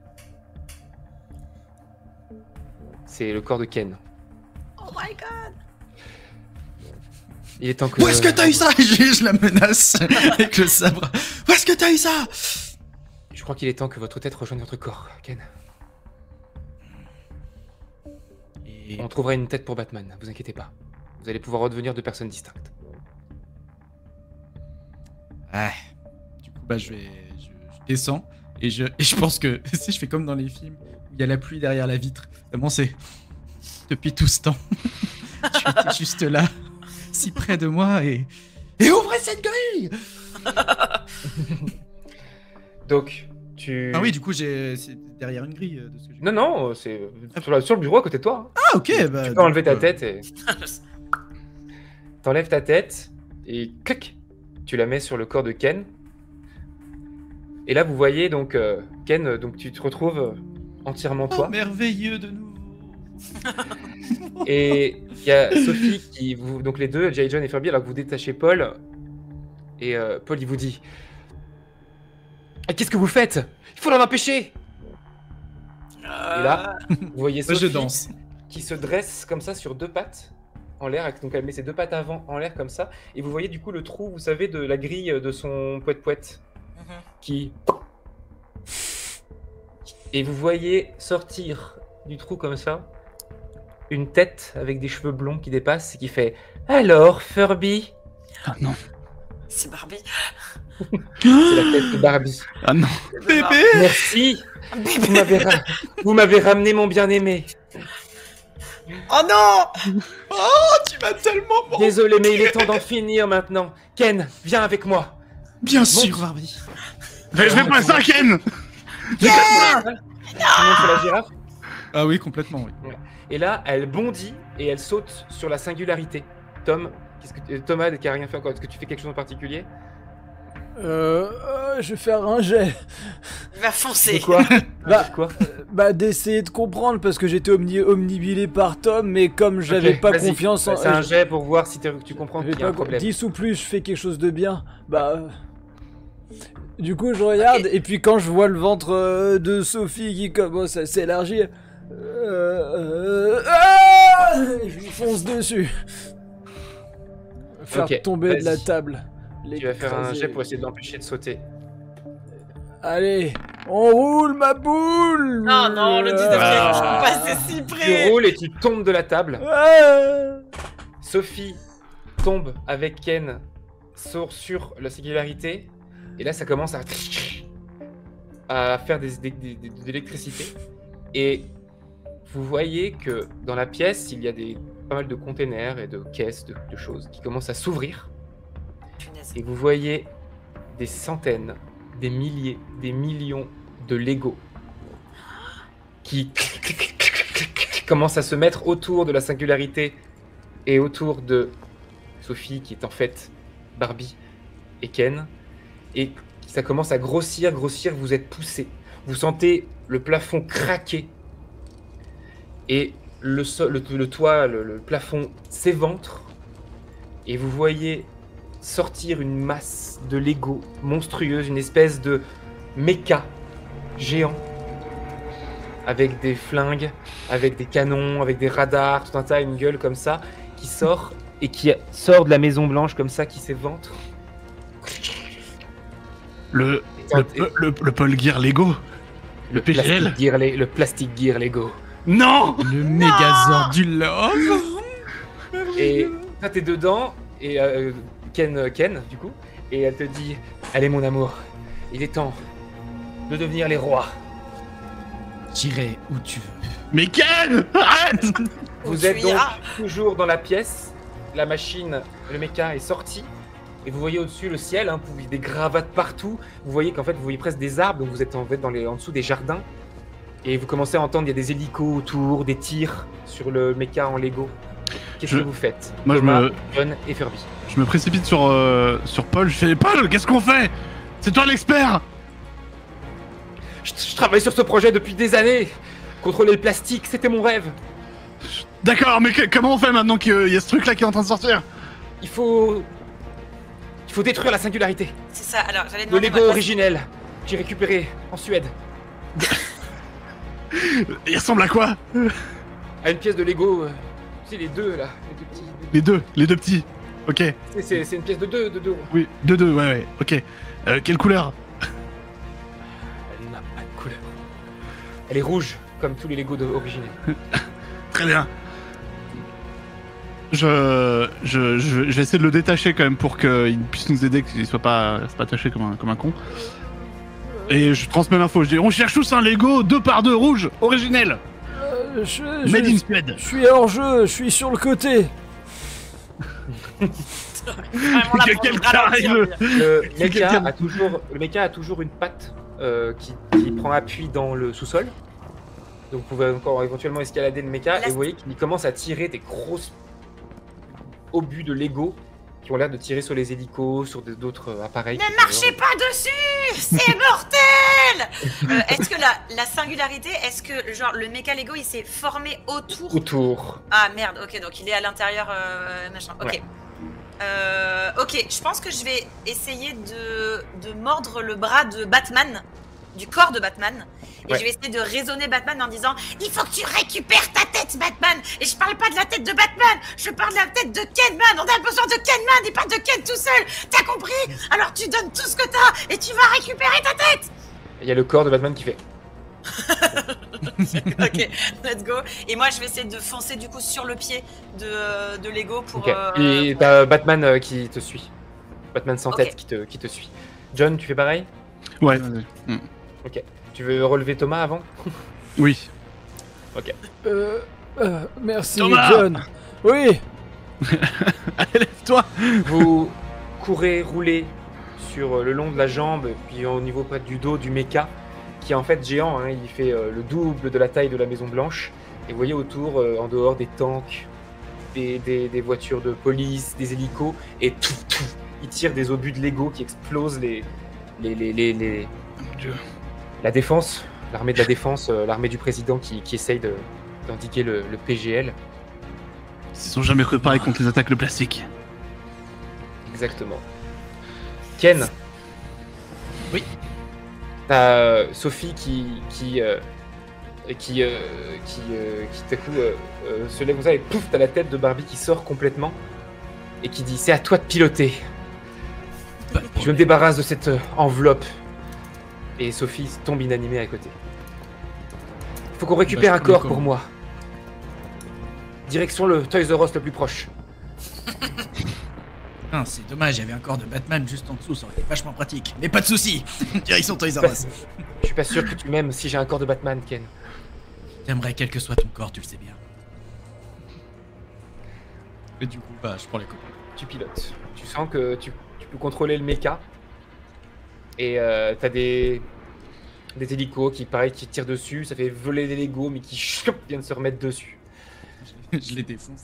C'est le corps de Ken. Oh my god! Il est temps que... Où est-ce que t'as eu ça? Je la menace avec le sabre. Où est-ce que t'as eu ça? Je crois qu'il est temps que votre tête rejoigne votre corps, Ken. Et... On trouvera une tête pour Batman, vous inquiétez pas. Vous allez pouvoir redevenir deux personnes distinctes. Ouais. Du coup, je descends et je pense que si je fais comme dans les films où il y a la pluie derrière la vitre. Vraiment, c'est depuis tout ce temps. Tu étais juste là, si près de moi et ouvrez cette grille. Donc, tu... Ah oui, du coup, c'est derrière une grille de ce que j'ai... Non, c'est sur le bureau à côté de toi. Ah, ok, tu peux enlever ta tête et... T'enlèves ta tête et clac, tu la mets sur le corps de Ken. Et là, vous voyez donc Ken, donc tu te retrouves entièrement toi. Oh, merveilleux de nouveau. Et il y a Sophie qui donc les deux, J. John et Furby, alors que vous détachez Paul. Et Paul, il vous dit qu'est-ce que vous faites? Il faut l'en empêcher. Et là, vous voyez Sophie qui se dresse comme ça sur deux pattes en l'air, donc elle met ses deux pattes avant en l'air comme ça, et vous voyez du coup le trou, vous savez, de la grille de son poète-poète qui... Et vous voyez sortir du trou comme ça une tête avec des cheveux blonds qui dépassent et qui fait « Alors, Furby ?» Ah non. C'est Barbie. C'est la tête de Barbie. Ah non. Bébé. Merci. Vous m'avez ramené mon bien-aimé. Oh non! Oh, tu m'as tellement manqué. Désolé, mais il est temps d'en finir maintenant. Ken, viens avec moi. Bien sûr, Barbie. Je fais pas ça, Ken. Tu montes sur la girafe. Ah oui, complètement, oui. Et là, elle bondit et elle saute sur la singularité. Thomas, qui a rien fait encore, est-ce que tu fais quelque chose en particulier? Je vais faire un jet. Il va foncer. Quoi? D'essayer de comprendre parce que j'étais omnibilé par Tom, mais comme j'avais pas confiance en... C'est un jet pour voir si tu comprends qu'il y a un problème. 10 ou plus, je fais quelque chose de bien. Du coup, je regarde, et puis quand je vois le ventre de Sophie qui commence à s'élargir... je lui fonce dessus. Faire tomber de la table. Tu vas faire un jet pour essayer de l'empêcher de sauter. Allez, on roule ma boule. Non, le 19e, je peux passer si près. Tu roules et tu tombes de la table. Sophie tombe avec Ken sur la singularité. Et là, ça commence à faire de l'électricité. Et vous voyez que dans la pièce, il y a pas mal de containers et de caisses de choses qui commencent à s'ouvrir. Et vous voyez des centaines, des milliers, des millions de Lego qui commencent à se mettre autour de la singularité et autour de Sophie, qui est en fait Barbie et Ken. et ça commence à grossir, vous êtes poussé. Vous sentez le plafond craquer et le toit, le plafond s'éventre et vous voyez sortir une masse de Lego monstrueuse, une espèce de méca géant avec des flingues, avec des canons, avec des radars, tout un tas, une gueule comme ça qui sort et qui sort de la Maison Blanche comme ça, qui s'éventre. Le Paul Gear Lego. Le PGL. Le Plastic Gear Lego. Non. Le Megazord du Love. Et toi t'es dedans et Ken du coup, et elle te dit allez mon amour, il est temps de devenir les rois. J'irai où tu veux. Mais Ken, arrête. Vous êtes donc toujours dans la pièce, la machine, le mecha est sorti. Et vous voyez au-dessus le ciel, hein, vous voyez des gravates partout. Vous voyez qu'en fait, vous voyez presque des arbres, donc vous êtes en dessous des jardins. Et vous commencez à entendre, il y a des hélicos autour, des tirs sur le mecha en Lego. Qu'est-ce que vous faites? Moi, Thomas, John et Furby. Je me précipite sur Paul, je fais Paul, qu'est-ce qu'on fait? C'est toi l'expert! Je travaille sur ce projet depuis des années. Contrôler le plastique, c'était mon rêve. D'accord, mais comment on fait maintenant qu'il y a ce truc-là qui est en train de sortir? Il faut détruire la singularité. C'est ça, alors j'allais Le demander... Lego originel, que j'ai récupéré en Suède. Il ressemble à quoi? À une pièce de Lego, c'est les deux là, les deux petits. Les deux petits, ok. C'est une pièce de deux. Oui, de deux, ouais, ok. Quelle couleur? Elle n'a pas de couleur. Elle est rouge, comme tous les Lego originels. Très bien. Je vais essayer de le détacher quand même pour qu'il puisse nous aider, qu'il soit pas attaché comme un con. Et je transmets l'info, je dis on cherche tous un Lego 2x2 rouge, originel. Made in Suède. Je suis hors jeu, je suis sur le côté. Le mecha a toujours une patte qui prend appui dans le sous-sol. Donc vous pouvez encore éventuellement escalader le mecha et vous voyez qu'il commence à tirer des grosses obus de Lego qui ont l'air de tirer sur les hélicos, sur d'autres appareils. Ne marchez pas dessus, c'est mortel. Est-ce que la singularité, est-ce que genre le méca Lego il s'est formé autour? Ah merde, ok, donc il est à l'intérieur, machin, ok. Ouais. Ok, je pense que je vais essayer de mordre le bras de Batman, du corps de Batman. Et je vais essayer de raisonner Batman en disant il faut que tu récupères ta tête, Batman. Et je parle pas de la tête de Batman, je parle de la tête de Kenman. On a besoin de Kenman, il parle de Ken tout seul. T'as compris? Alors tu donnes tout ce que t'as et tu vas récupérer ta tête. Il y a le corps de Batman qui fait. Ok, let's go. Et moi je vais essayer de foncer du coup sur le pied de Lego pour... Et t'as Batman qui te suit. Batman sans tête qui te suit. John, tu fais pareil? Ouais. Ok. Tu veux relever Thomas avant? Oui. Ok. Merci Thomas. John. Oui. Allez, lève-toi. Vous roulez sur le long de la jambe, puis au niveau près du dos du mecha, qui est en fait géant, hein, il fait le double de la taille de la Maison Blanche. Et vous voyez autour, en dehors, des tanks, des voitures de police, des hélicos, et il tire des obus de Lego qui explosent la défense, l'armée de la défense, l'armée du président qui essaye d'endiguer le PGL. Ils sont jamais préparés contre les attaques de plastique. Exactement. Ken. Oui. T'as Sophie qui tout à coup se lève comme ça et pouf, t'as la tête de Barbie qui sort complètement et qui dit c'est à toi de piloter. Je me débarrasse de cette enveloppe. Et Sophie tombe inanimée à côté. Faut qu'on récupère un corps pour moi. Direction le Toys R Us le plus proche. C'est dommage, il y avait un corps de Batman juste en dessous, ça aurait été vachement pratique. Mais pas de soucis. Direction Toys R Us. Je suis pas sûr que tu m'aimes si j'ai un corps de Batman, Ken. T'aimerais quel que soit ton corps, tu le sais bien. Et du coup, je prends les copains. Tu pilotes. Tu sens que tu peux contrôler le mecha. Et t'as des hélicos qui tirent dessus, ça fait voler des Lego mais qui viennent se remettre dessus. Je les défonce.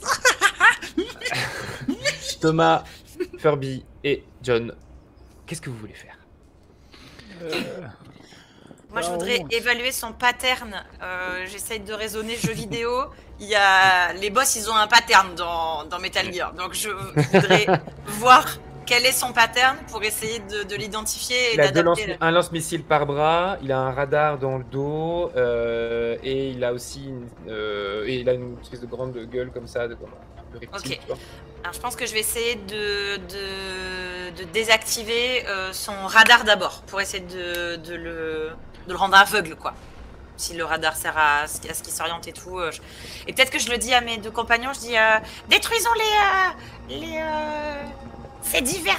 Thomas, Furby et John, qu'est-ce que vous voulez faire? Moi, je voudrais évaluer son pattern. J'essaye de raisonner jeu vidéo. Il y a... Les boss, ils ont un pattern dans Metal Gear. Donc, je voudrais voir quel est son pattern pour essayer de l'identifier et d'adapter. Un lance-missile par bras, il a un radar dans le dos, et il a aussi et il a une espèce de grande gueule comme ça, un peu reptile. Ok. Alors, je pense que je vais essayer de désactiver son radar d'abord pour essayer de le rendre aveugle, quoi. Si le radar sert à ce qu'il s'oriente et tout. Et peut-être que je le dis à mes deux compagnons, je dis détruisons ces divers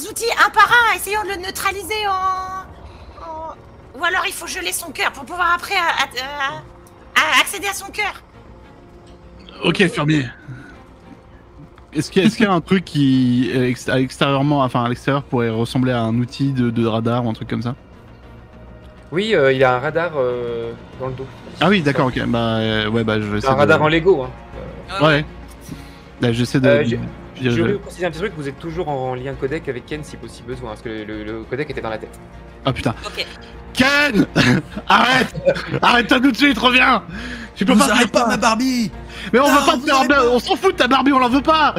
outils un par un, essayons de le neutraliser ou alors il faut geler son cœur pour pouvoir après accéder à son cœur. Ok, fermier. Est-ce qu'il y a un truc qui, extérieurement, enfin à l'extérieur, pourrait ressembler à un outil de radar ou un truc comme ça? Oui, il a un radar dans le dos. Ah oui, d'accord, ok. Bah, ouais, bah je vais essayer. Un radar en Lego. Hein. Ouais. Là, j'essaie de. Je voulais préciser un petit truc, vous êtes toujours en lien codec avec Ken si possible besoin, parce que le codec était dans la tête. Ah putain. Ok. Ken, arrête, arrête-toi tout de suite, reviens. Tu peux pas ma Barbie. Mais on veut pas te faire, on s'en fout de ta Barbie, on l'en veut pas.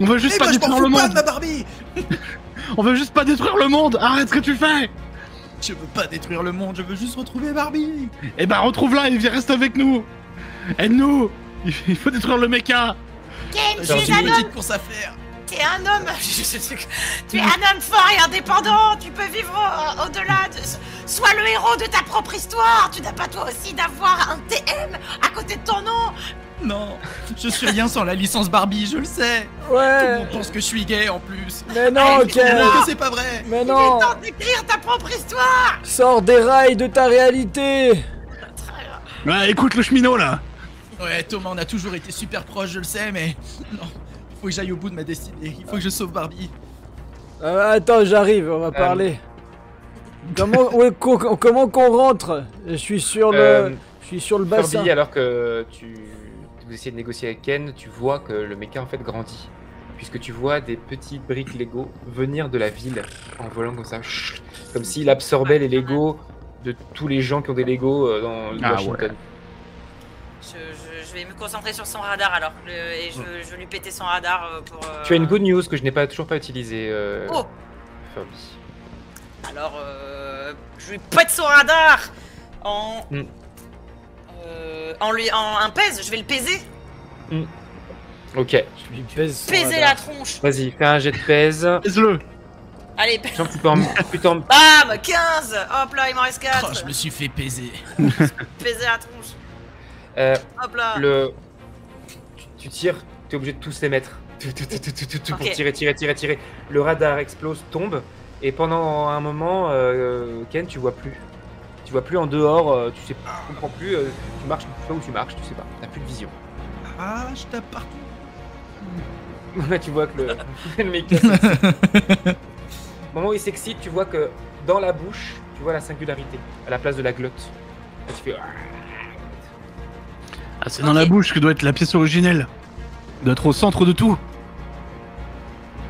On veut juste pas détruire le monde. Pas de ma Barbie. On veut juste pas détruire le monde. Arrête ce que tu fais. Je veux pas détruire le monde, je veux juste retrouver Barbie. Eh ben retrouve-la et viens reste avec nous. Aide-nous. Il faut détruire le mecha. Ken, tu es un homme. Course à faire. T'es un homme. Tu es un homme fort et indépendant. Tu peux vivre au-delà de. Sois le héros de ta propre histoire. Tu n'as pas toi aussi d'avoir un TM à côté de ton nom. Non, je suis rien sans la licence Barbie, je le sais. Ouais. Tout le monde pense que je suis gay en plus. Mais non, Ken. Que c'est pas vrai. Mais Il non. est temps d'écrire ta propre histoire. Sors des rails de ta réalité. Ouais, écoute le cheminot là. Ouais, Thomas, on a toujours été super proches, je le sais, mais non. Il faut que j'aille au bout de ma destinée. Il faut que je sauve Barbie. Attends, j'arrive, on va parler. Comment qu'on rentre? Je suis sur le bassin. Kirby, alors que vous essayez de négocier avec Ken, tu vois que le mecha en fait grandit. Puisque tu vois des petites briques Lego venir de la ville en volant comme ça. Comme s'il absorbait les Lego de tous les gens qui ont des Lego dans Washington. Ouais. Je vais me concentrer sur son radar alors, et je vais lui péter son radar pour... Tu as une good news que je n'ai toujours pas utilisée, Furby. Alors, je lui pète son radar en un pèse, je vais le paiser. Ok. Je lui pèse Paiser la tronche. Vas-y, fais un jet de pèse. Pèse-le. Allez, Bam, 15. Hop là, il m'en reste 4. Oh, je me suis fait baiser. Paiser la tronche. Hop là. Tu tires, t'es obligé de tous les mettre. Pour tirer. Le radar explose, tombe. Et pendant un moment, Ken, tu vois plus. Tu vois plus en dehors, tu comprends plus. Tu marches, tu sais pas où tu marches, tu sais pas. T'as plus de vision. Ah, je tape partout. Là, tu vois que le mec. Au moment où il s'excite, tu vois que dans la bouche, tu vois la singularité à la place de la glotte. Là, tu fais. Ah, c'est dans la bouche que doit être la pièce originelle. Doit être au centre de tout.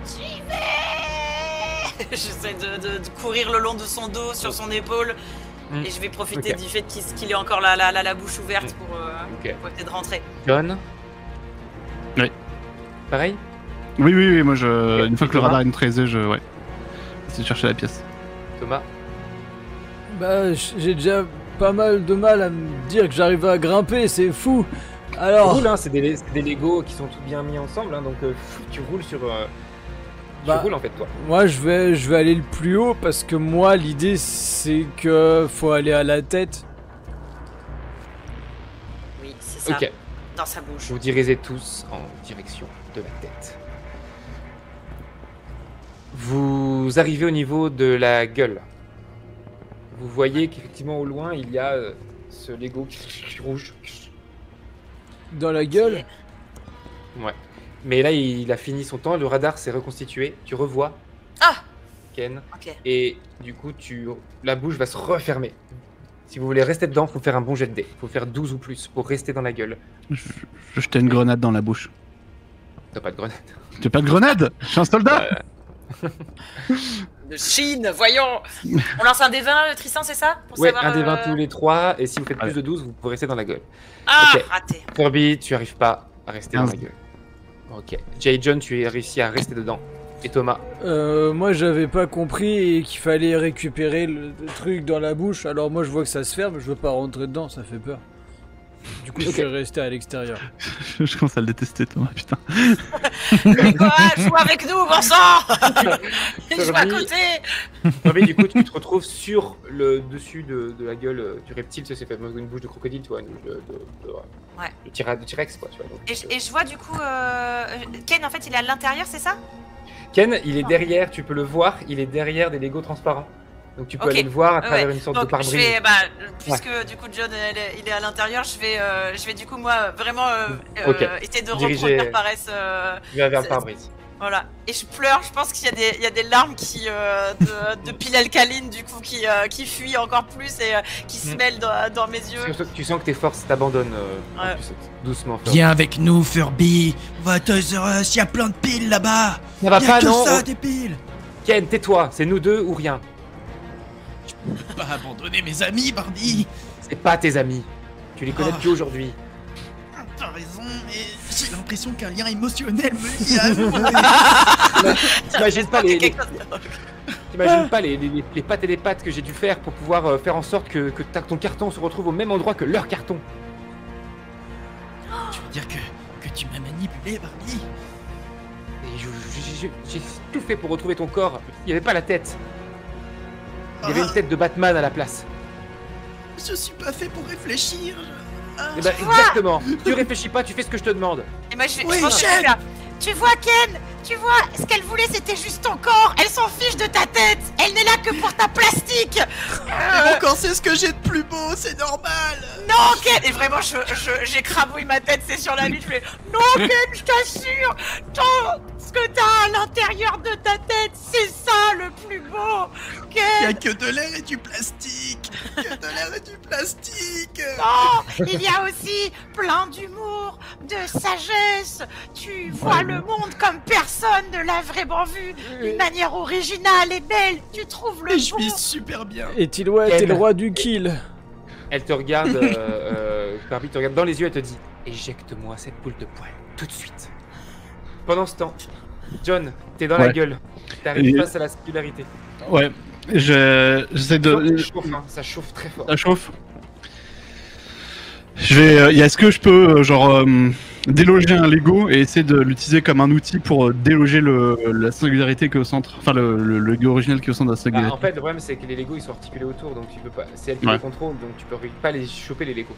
J'y vais. J'essaie de courir le long de son dos, sur son épaule. Et je vais profiter du fait qu'il ait encore la bouche ouverte pour essayer de rentrer. John. Oui. Pareil. Oui, moi une fois que le radar est neutralisé, ouais. J'essaie de chercher la pièce. Thomas. Bah, j'ai déjà pas mal de mal à me dire que j'arrive à grimper, c'est fou. Alors. Tu roules, hein, c'est des Lego qui sont tout bien mis ensemble, hein, donc tu roules sur. Tu roules en fait, toi. Moi, je vais aller le plus haut parce que moi, l'idée c'est que faut aller à la tête. Oui, c'est ça. Ok. Dans sa bouche. Vous dirigez tous en direction de la tête. Vous arrivez au niveau de la gueule. Vous voyez qu'effectivement au loin il y a ce Lego rouge. Dans la gueule? Ouais. Mais là il a fini son temps, le radar s'est reconstitué, tu revois Ken. Ok. Et du coup la bouche va se refermer. Si vous voulez rester dedans, faut faire un bon jet de dés. Faut faire 12 ou plus pour rester dans la gueule. Je jetais une grenade dans la bouche. T'as pas de grenade. T'as pas de grenade? Je suis un soldat. de Chine, voyons. On lance un D20, Tristan, c'est ça? Pour Ouais, savoir, un des 20 tous les 3, et si vous faites plus Ouais. de 12, vous pouvez rester dans la gueule. Ah, Ok. raté. Kirby, tu arrives pas à rester dans 15. la gueule. Ok. Jay John, tu as réussi à rester dedans. Et Thomas? Moi j'avais pas compris qu'il fallait récupérer le truc dans la bouche, alors moi je vois que ça se ferme, je veux pas rentrer dedans, ça fait peur. Du coup je suis resté à l'extérieur. Je commence à le détester, Thomas, putain. Mais quoi? Joue avec nous, bon sang. Joue à côté. Kirby, du coup, tu te retrouves sur le dessus de la gueule du reptile, ça s'est fait une bouche de crocodile, tu vois, Ouais. de T-Rex, quoi, tu vois. Donc, Et je vois du coup, Ken, en fait, il est à l'intérieur, c'est ça? Ken, il est derrière, tu peux le voir, il est derrière des Legos transparents. Donc tu peux Ok. aller le voir à travers Ouais. une sorte Donc de pare-brise. je vais, puisque du coup John il est à l'intérieur, je vais du coup moi vraiment Ok. essayer de Diriger- reproduire paresse. Tu vas vers le c'est- pare-brise. Voilà. Et je pleure. Je pense qu'il y a des larmes qui de pile alcaline du coup qui fuient encore plus et qui se mêlent dans mes yeux. Tu sens que tes forces t'abandonnent Ouais. en plus, doucement. Furby. Viens avec nous, Furby. On va à Toys R Us, y a plein de piles là-bas. Ça va Y a pas, que non? ça, des piles. Ken, tais-toi, c'est nous deux ou rien. Je peux pas abandonner mes amis, Barbie. C'est pas tes amis. Tu les connais Oh. depuis aujourd'hui. T'as raison, mais j'ai l'impression qu'un lien émotionnel me lie à vous. T'imagines pas les, Quelque chose- t'imagines pas les pattes et les pattes que j'ai dû faire pour pouvoir faire en sorte que ton carton se retrouve au même endroit que leur carton. Tu veux dire que tu m'as manipulé, Barbie? Et j'ai tout fait pour retrouver ton corps. Il n'y avait pas la tête. Il y avait une tête de Batman à la place. Je suis pas fait pour réfléchir. Et bah exactement. Tu réfléchis pas, tu fais ce que je te demande. Et moi je Oui, pense que je chef. vais faire, tu vois Ken, tu vois, ce qu'elle voulait c'était juste ton corps. Elle s'en fiche de ta tête. Elle n'est là que pour ta plastique. Et encore, c'est ce que j'ai de plus beau, c'est normal. Non Ken. Et vraiment j'écrabouille ma tête, c'est sur la nuit. Je fais non Ken, je t'assure. Ce que t'as à l'intérieur de ta tête, c'est ça le plus beau. Y a Ken. que de l'air et du plastique. Que de l'air et du plastique. Non, il y a aussi plein d'humour, de sagesse. Tu vois le monde comme personne ne l'a vraiment vu, d'une manière originale et belle. Tu trouves le Mais je bon. vis super bien. Et Tilwa, t'es le roi du kill. Elle te regarde, Barbie te regarde dans les yeux, elle te dit éjecte-moi cette boule de poil tout de suite. Pendant ce temps, John, t'es dans la Ouais. gueule. T'arrives Et- face à la singularité. Ouais, j'essaie de. Ça chauffe, hein, ça chauffe très fort. Ça chauffe. Est-ce que je peux, déloger un Lego et essayer de l'utiliser comme un outil pour déloger la singularité qui est au centre? Enfin, le Lego original qui est au centre de la Bah, singularité. en fait, le problème c'est que les Legos ils sont articulés autour, donc tu peux pas. C'est elle qui Ouais. les contrôle, donc tu peux pas les choper les Legos.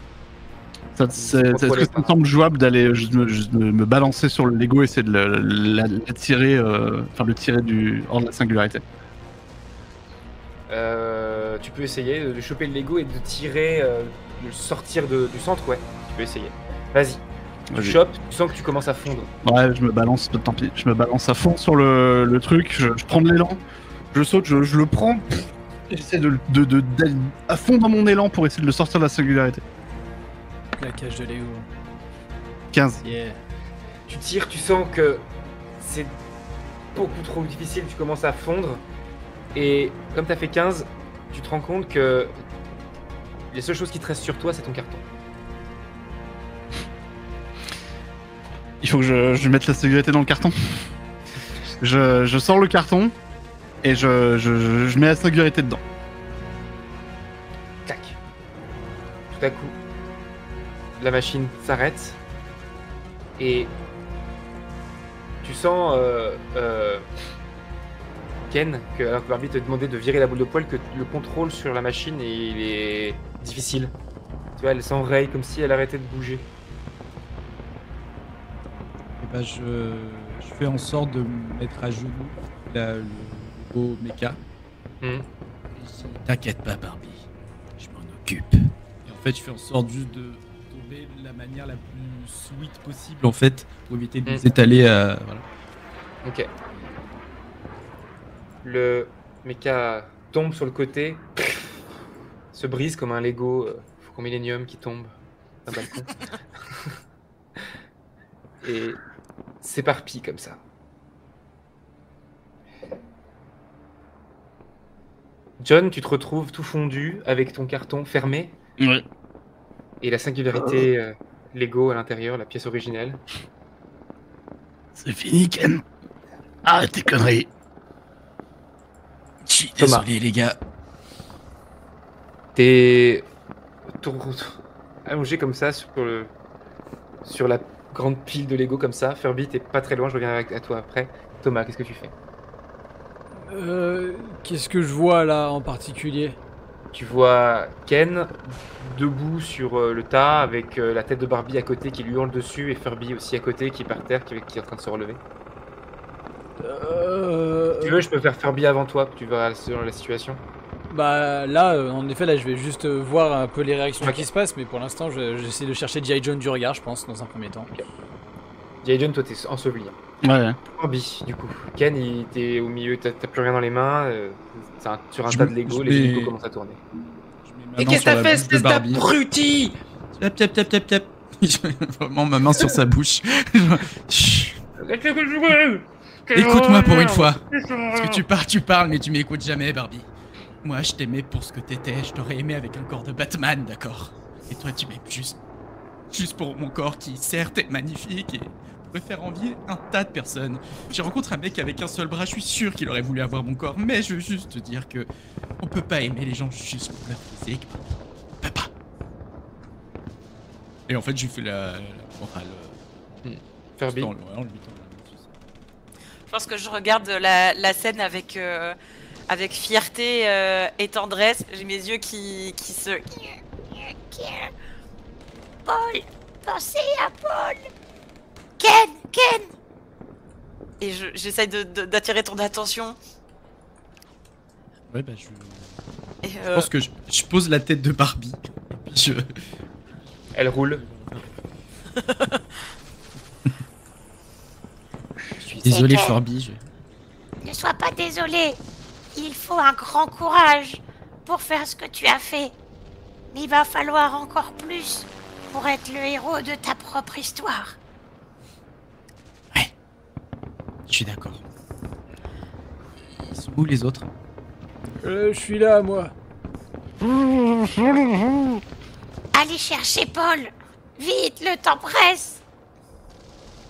Est-ce que ça me semble jouable d'aller juste me balancer sur le Lego et essayer de la tirer, le tirer hors de la singularité? Tu peux essayer de choper le Lego et de tirer, de le sortir du centre, ouais. Tu peux essayer. Vas-y. Tu Vas-y. chopes, tu sens que tu commences à fondre. Ouais, je me balance, tant pis, je me balance à fond sur le truc, je prends de l'élan, je saute, je le prends, et j'essaie d'aller à fond dans mon élan pour essayer de le sortir de la singularité. La cage de Léo. 15. Yeah. Tu tires, tu sens que c'est beaucoup trop difficile, tu commences à fondre. Et comme t'as fait 15, tu te rends compte que les seules choses qui te restent sur toi, c'est ton carton. Il faut que je mette la sécurité dans le carton. Je sors le carton et je mets la sécurité dedans. Tac. Tout à coup, la machine s'arrête et tu sens Ken, alors que Barbie te demandait de virer la boule de poil, que le contrôle sur la machine il est difficile. Tu vois, elle s'enraye comme si elle arrêtait de bouger. Et bah je fais en sorte de me mettre à genoux le beau mecha. Mhm. T'inquiète pas, Barbie, je m'en occupe. Et en fait, je fais en sorte juste de tomber de la manière la plus sweet possible, en fait, pour éviter de nous étaler à. Voilà. Ok. Le mecha tombe sur le côté, se brise comme un Lego Faucon Millenium qui tombe d'un balcon. Et s'éparpille comme ça. John, tu te retrouves tout fondu avec ton carton fermé. Ouais. Et la singularité Lego à l'intérieur, la pièce originelle. C'est fini, Ken. Arrête tes conneries. Je suis désolé, les gars. T'es allongé comme ça sur la grande pile de Lego comme ça. Furby, t'es pas très loin, je reviens à toi après. Thomas, qu'est-ce que tu fais? Qu'est-ce que je vois là en particulier? Tu vois Ken debout sur le tas avec la tête de Barbie à côté qui lui hurle dessus et Furby aussi à côté qui est par terre, qui est en train de se relever. Si tu veux, je peux faire Furby avant toi, tu verras selon la situation. Bah là, en effet, là je vais juste voir un peu les réactions qui se passent, mais pour l'instant j'essaie de chercher G.I. John du regard, je pense, dans un premier temps. Okay. G.I. John, toi t'es enseveli. Ouais. Furby, du coup. Ken, il t'es au milieu, t'as plus rien dans les mains, sur un tas de Lego, les Lego commencent à tourner. Et qu'est-ce que t'as fait, espèce d'abruti? Tap. Vraiment ma main sur sa bouche. Écoute-moi pour une fois. Parce que tu parles, mais tu m'écoutes jamais, Barbie. Moi, je t'aimais pour ce que t'étais. Je t'aurais aimé avec un corps de Batman, d'accord? Et toi, tu m'aimes juste pour mon corps qui, certes, est magnifique et pourrait faire envie un tas de personnes. J'ai rencontré un mec avec un seul bras. Je suis sûr qu'il aurait voulu avoir mon corps. Mais je veux juste te dire que on peut pas aimer les gens juste pour leur physique. On peut pas. Et en fait, j'ai fait la morale. Furby. Je pense que je regarde la scène avec fierté et tendresse. J'ai mes yeux qui se... Paul, pensez à Paul. Ken. Et j'essaye d'attirer ton attention. Ouais, bah je pense que je pose la tête de Barbie. Et puis Elle roule. Je suis désolé, Furby. Ne sois pas désolé. Il faut un grand courage pour faire ce que tu as fait. Mais il va falloir encore plus pour être le héros de ta propre histoire. Ouais. Je suis d'accord. Ils sont où les autres? Je suis là, moi. Allez chercher Paul. Vite, le temps presse.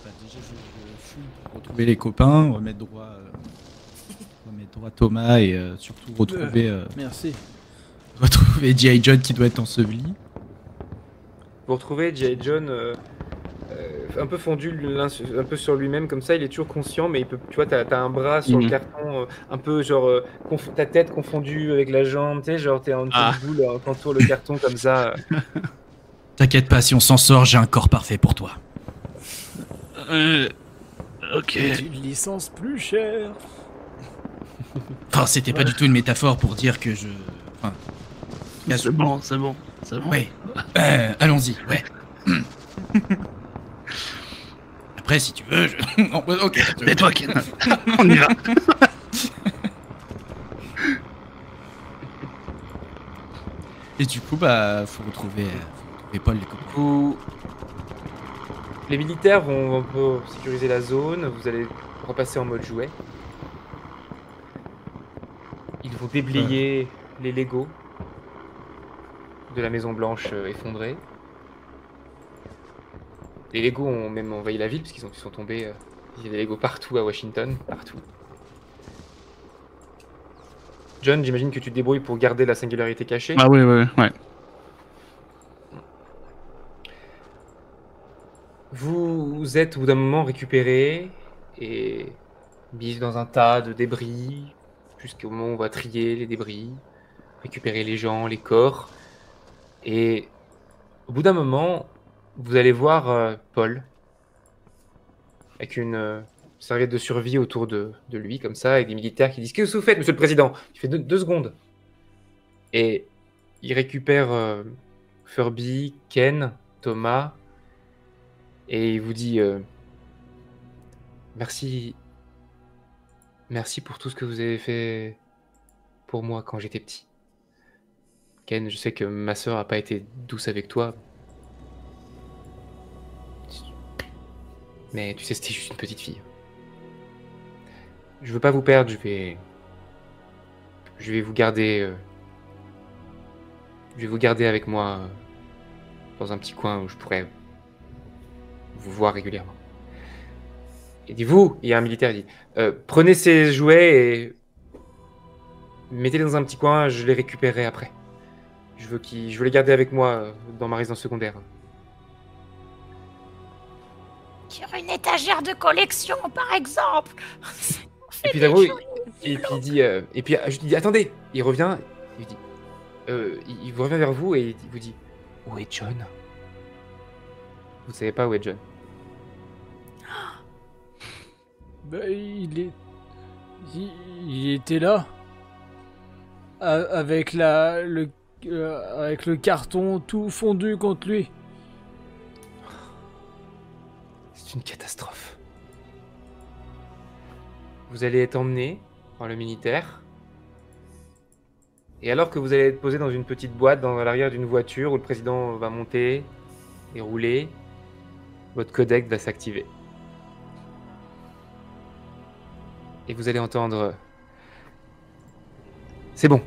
Bah, déjà, je fouille pour retrouver les copains, remettre droit Thomas et surtout retrouver. Merci. Retrouver G.I. John qui doit être enseveli. Vous retrouvez G.I. John un peu fondu, un peu sur lui-même comme ça, il est toujours conscient, mais il peut, tu vois, t'as un bras sur le carton, un peu genre ta tête confondue avec la jambe, tu sais, genre t'es en boule, t'entoures le carton comme ça. T'inquiète pas, si on s'en sort, j'ai un corps parfait pour toi. Ok. Une licence plus chère. Enfin, c'était pas du tout une métaphore pour dire que je... Enfin... C'est bon. Ouais. Allons-y, ouais. Après, si tu veux, ok. Tais-toi, Ken. On y va. Et du coup, bah, faut retrouver Paul, les copains. Les militaires vont un peu sécuriser la zone, vous allez repasser en mode jouet. Ils vont déblayer les Legos de la Maison Blanche effondrée. Les Legos ont même envahi la ville parce qu'ils sont tombés. Il y a des Legos partout à Washington, partout. John, j'imagine que tu te débrouilles pour garder la singularité cachée. Ah ouais. Vous êtes au bout d'un moment récupéré et mis dans un tas de débris jusqu'au moment où on va trier les débris, récupérer les gens, les corps. Et au bout d'un moment, vous allez voir Paul avec une serviette de survie autour de lui, comme ça, avec des militaires qui disent « Qu'est-ce que vous faites, monsieur le président ?» Il fait deux secondes. Et il récupère Furby, Ken, Thomas, et il vous dit merci pour tout ce que vous avez fait pour moi quand j'étais petit. Ken, je sais que ma sœur n'a pas été douce avec toi. Mais tu sais, c'était juste une petite fille. Je veux pas vous perdre, je je vais vous garder avec moi dans un petit coin où je pourrais vous voir régulièrement. Et dites-vous, il y a un militaire, il dit, prenez ces jouets et mettez-les dans un petit coin, je les récupérerai après. Je veux les garder avec moi dans ma résidence secondaire. Sur une étagère de collection, par exemple. Et puis d'abord, il dit, je lui dis, attendez, il revient, il dit, il revient vers vous et il vous dit, où est John? Vous savez pas où est John? Bah, il était là. Avec le carton tout fondu contre lui. C'est une catastrophe. Vous allez être emmené par le militaire. Et alors que vous allez être posé dans une petite boîte dans l'arrière d'une voiture où le président va monter et rouler, votre codec va s'activer. Et vous allez entendre... C'est bon.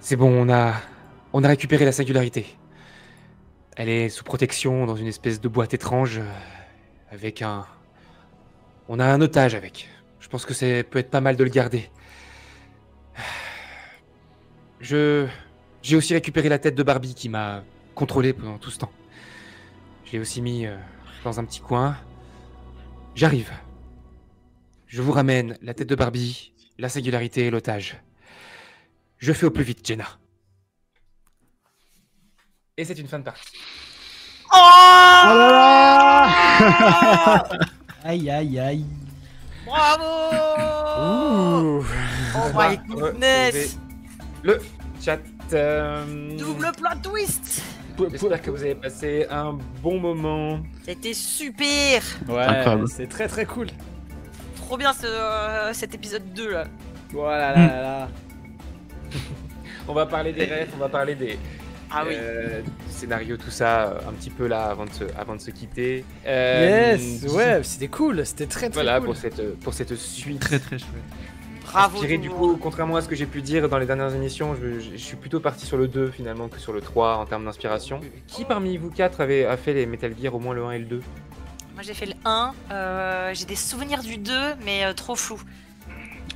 C'est bon, on a récupéré la singularité. Elle est sous protection dans une espèce de boîte étrange avec un... On a un otage avec. Je pense que ça peut être pas mal de le garder. J'ai aussi récupéré la tête de Barbie qui m'a contrôlé pendant tout ce temps. Je l'ai aussi mis dans un petit coin. J'arrive. Je vous ramène la tête de Barbie, la singularité et l'otage. Je fais au plus vite, Jenna. Et c'est une fin de partie. Oh là là. Aïe, aïe, aïe. Bravo. Ouh. Oh my goodness. Le chat. Double plot twist. J'espère que vous avez passé un bon moment. C'était super. Ouais, Incroyable. c'est très très cool. Trop bien cet épisode 2 là. Voilà, là, là, là. On va parler des rêves, on va parler des Oui. scénarios, tout ça, un petit peu là avant de se quitter. Yes, ouais, c'était cool, c'était très très voilà, cool. pour cette suite. Très très chouette. Bravo. Inspiré, du coup, contrairement à ce que j'ai pu dire dans les dernières émissions, je suis plutôt parti sur le 2 finalement que sur le 3 en termes d'inspiration. Qui parmi vous 4 a fait les Metal Gear, au moins le 1 et le 2? Moi j'ai fait le 1, j'ai des souvenirs du 2 mais trop flou.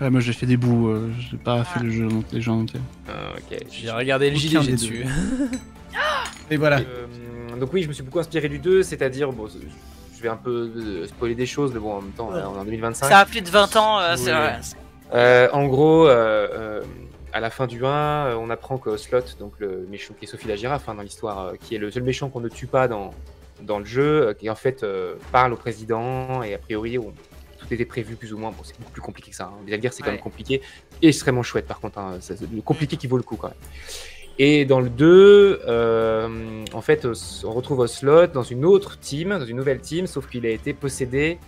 Ouais, moi j'ai fait des bouts, j'ai pas fait le jeu, les jeux en entier. Ok. J'ai regardé le Aucun JDG des dessus. Et voilà. Donc oui, je me suis beaucoup inspiré du 2, c'est-à-dire, bon, je vais un peu spoiler des choses, mais bon, en même temps, on est en 2025. Ça a plus de 20 ans, Oui. c'est vrai. En gros, à la fin du 1, on apprend que Ocelot, donc le méchant qui est Sophie la girafe dans l'histoire, qui est le seul méchant qu'on ne tue pas dans le jeu, qui en fait parle au président, et a priori tout était prévu plus ou moins. Bon, c'est beaucoup plus compliqué que ça. Metal Gear, c'est quand même compliqué, et extrêmement chouette par contre. C'est le compliqué qui vaut le coup quand même. Et dans le 2, en fait, on retrouve Ocelot dans une autre team, dans une nouvelle team, sauf qu'il a été possédé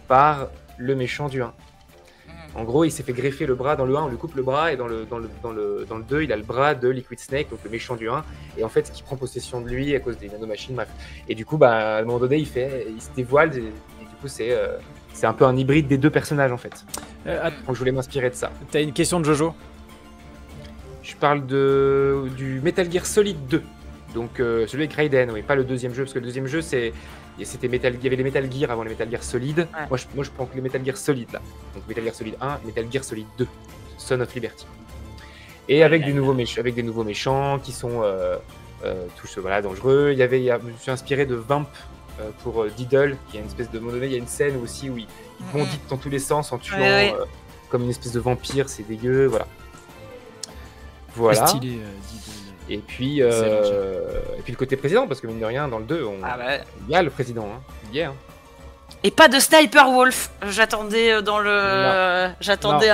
par le méchant du 1. En gros, il s'est fait greffer le bras dans le 1, on lui coupe le bras, et dans le 2, il a le bras de Liquid Snake, donc le méchant du 1, et en fait, qui prend possession de lui à cause des nanomachines, bref. Et du coup, à un moment donné, il se dévoile, et du coup, c'est un peu un hybride des deux personnages, en fait. Donc je voulais m'inspirer de ça. T'as une question de Jojo? Je parle du Metal Gear Solid 2, donc celui avec Raiden, oui, pas le deuxième jeu, parce que le deuxième jeu, il y avait les Metal Gear avant les Metal Gear Solid. Ouais. Moi, je prends que les Metal Gear Solid là. Donc Metal Gear Solid 1, Metal Gear Solid 2, Son of Liberty. Et avec des nouveaux méchants qui sont tous dangereux. Je me suis inspiré de Vamp pour Diddle, qui est une espèce de moment donné, il y a une scène aussi où il bondit dans tous les sens en tuant comme une espèce de vampire, c'est dégueu, voilà. Voilà. Stylé, Et puis le côté président, parce que mine de rien, dans le 2, il y a le président, il y est. Et pas de Sniper Wolf. J'attendais un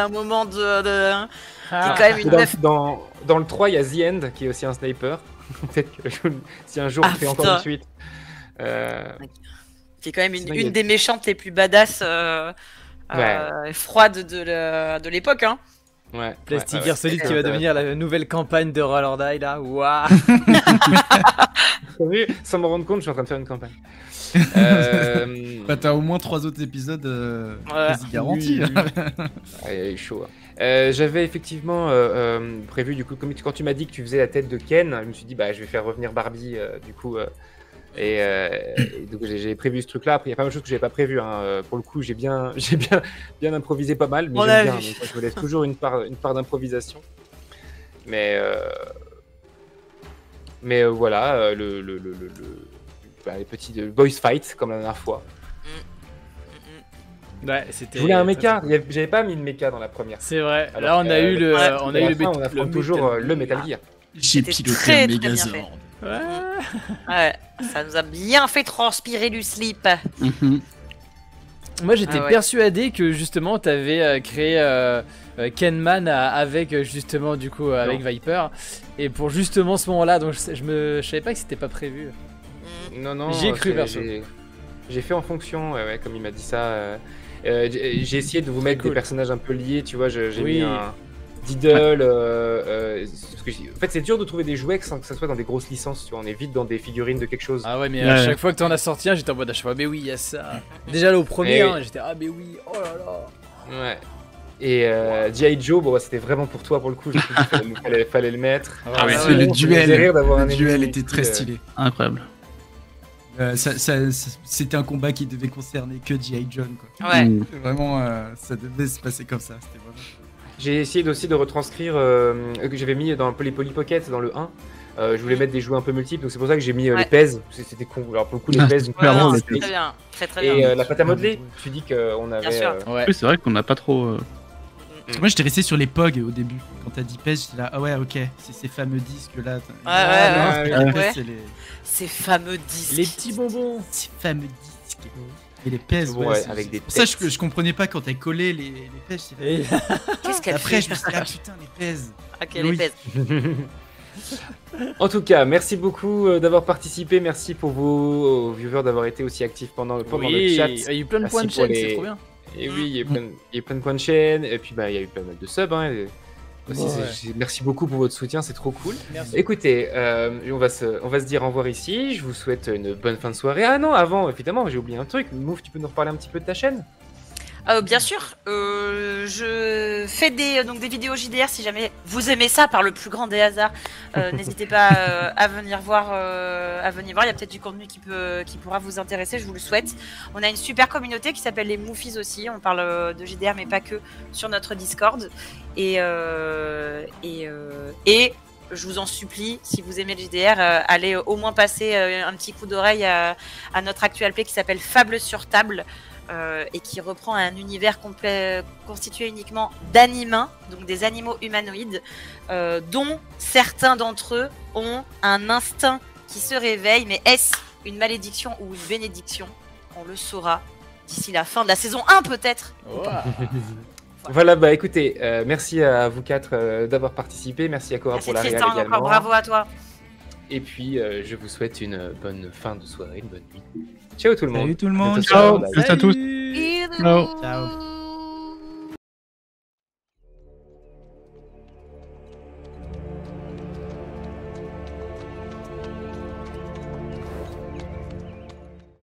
moment de... quand même une meuf. Dans le 3, il y a The End, qui est aussi un sniper. Peut-être que si un jour on fait encore une suite. Qui est quand même une des méchantes les plus badass froides de l'époque, hein. Ouais, Plastic Gear Solid qui va devenir la nouvelle campagne de Roll or Die là. Waouh. Sans me rendre compte, je suis en train de faire une campagne. T'as au moins 3 autres épisodes quasi garantis. Il est chaud. J'avais effectivement prévu, du coup, quand tu m'as dit que tu faisais la tête de Ken, je me suis dit, bah, je vais faire revenir Barbie, du coup. Et donc j'ai prévu ce truc-là. Après, il y a pas mal de choses que j'avais pas prévues. Hein. Pour le coup, j'ai bien improvisé pas mal, mais j'aime bien. Donc, je me laisse toujours une part d'improvisation. Mais voilà, les petits boys fight comme la dernière fois. Ouais, c'était. Je voulais un mecha. J'avais pas mis de mecha dans la première. C'est vrai. Alors, là, on a eu le. On affronte toujours le Metal Gear. J'ai piloté un Megazord. Ouais, ça nous a bien fait transpirer du slip. Moi, j'étais persuadé que justement, t'avais créé Kenman avec justement du coup avec Viper, et pour justement ce moment-là, donc je savais pas que c'était pas prévu. Non. J'y ai cru perso. J'ai fait en fonction, comme il m'a dit ça. J'ai essayé de vous mettre des personnages un peu liés, tu vois. J'ai mis un Diddle. En fait, c'est dur de trouver des jouets sans que ça soit dans des grosses licences. Tu vois, on est vite dans des figurines de quelque chose. Ah ouais, mais à chaque fois que t'en as sorti un, j'étais en mode à chaque fois, mais oui, il y a ça. Déjà là au premier, j'étais mais oui, oh là là. Ouais. Et G.I. Joe, bon, c'était vraiment pour toi pour le coup. J'ai cru qu'il fallait le mettre. Le duel était très stylé. Incroyable. C'était un combat qui devait concerner que G.I. John, quoi. Ouais. Vraiment, ça devait se passer comme ça. C'était vraiment. J'ai essayé aussi de retranscrire que j'avais mis dans les Polly Pocket dans le 1. Je voulais mettre des jouets un peu multiples, donc c'est pour ça que j'ai mis les pèses. C'était con. Alors pour le coup, les pèses, clairement, très bien. Très bien. Et la pâte à modeler, tu dis qu'on avait. Bien sûr. Oui, c'est vrai qu'on n'a pas trop. Moi, j'étais resté sur les POG au début. Quand t'as dit pèse, j'étais là, ah ouais, ok, c'est ces fameux disques là. Ces fameux disques. Les petits bonbons. Ces fameux disques. Et les pèses, avec des pour ça je comprenais pas quand t'as collé les pèses. Qu'est-ce qu'elle Après, fait? je me suis dit, ah putain, les pèses. Ok, les pèses. En tout cas, merci beaucoup d'avoir participé. Merci pour vos viewers d'avoir été aussi actifs pendant le chat. Il y a eu plein de points de chaîne, c'est trop bien. Et oui, il y a eu plein de points de chaîne. Et puis, il y a eu pas mal de subs. Hein, merci beaucoup pour votre soutien, c'est trop cool. Merci. Écoutez, on va se dire au revoir ici. Je vous souhaite une bonne fin de soirée. Ah non, avant, évidemment, j'ai oublié un truc. Mouf, tu peux nous reparler un petit peu de ta chaîne? Bien sûr, je fais des vidéos JDR si jamais vous aimez ça par le plus grand des hasards. N'hésitez pas à venir voir. Il y a peut-être du contenu qui pourra vous intéresser, je vous le souhaite. On a une super communauté qui s'appelle les Moofies aussi. On parle de JDR mais pas que sur notre Discord. Et je vous en supplie, si vous aimez le JDR, allez au moins passer un petit coup d'oreille à notre actual play qui s'appelle Fable sur table. Et qui reprend un univers constitué uniquement d'animains, donc des animaux humanoïdes, dont certains d'entre eux ont un instinct qui se réveille. Mais est-ce une malédiction ou une bénédiction? On le saura d'ici la fin de la saison 1 peut-être. Voilà, écoutez, merci à vous quatre d'avoir participé. Merci à Cora pour la réal également. Encore bravo à toi. Et puis, je vous souhaite une bonne fin de soirée, une bonne nuit. Ciao tout le monde. Salut tout le monde. Ciao. Merci à tous. Ciao. Ciao.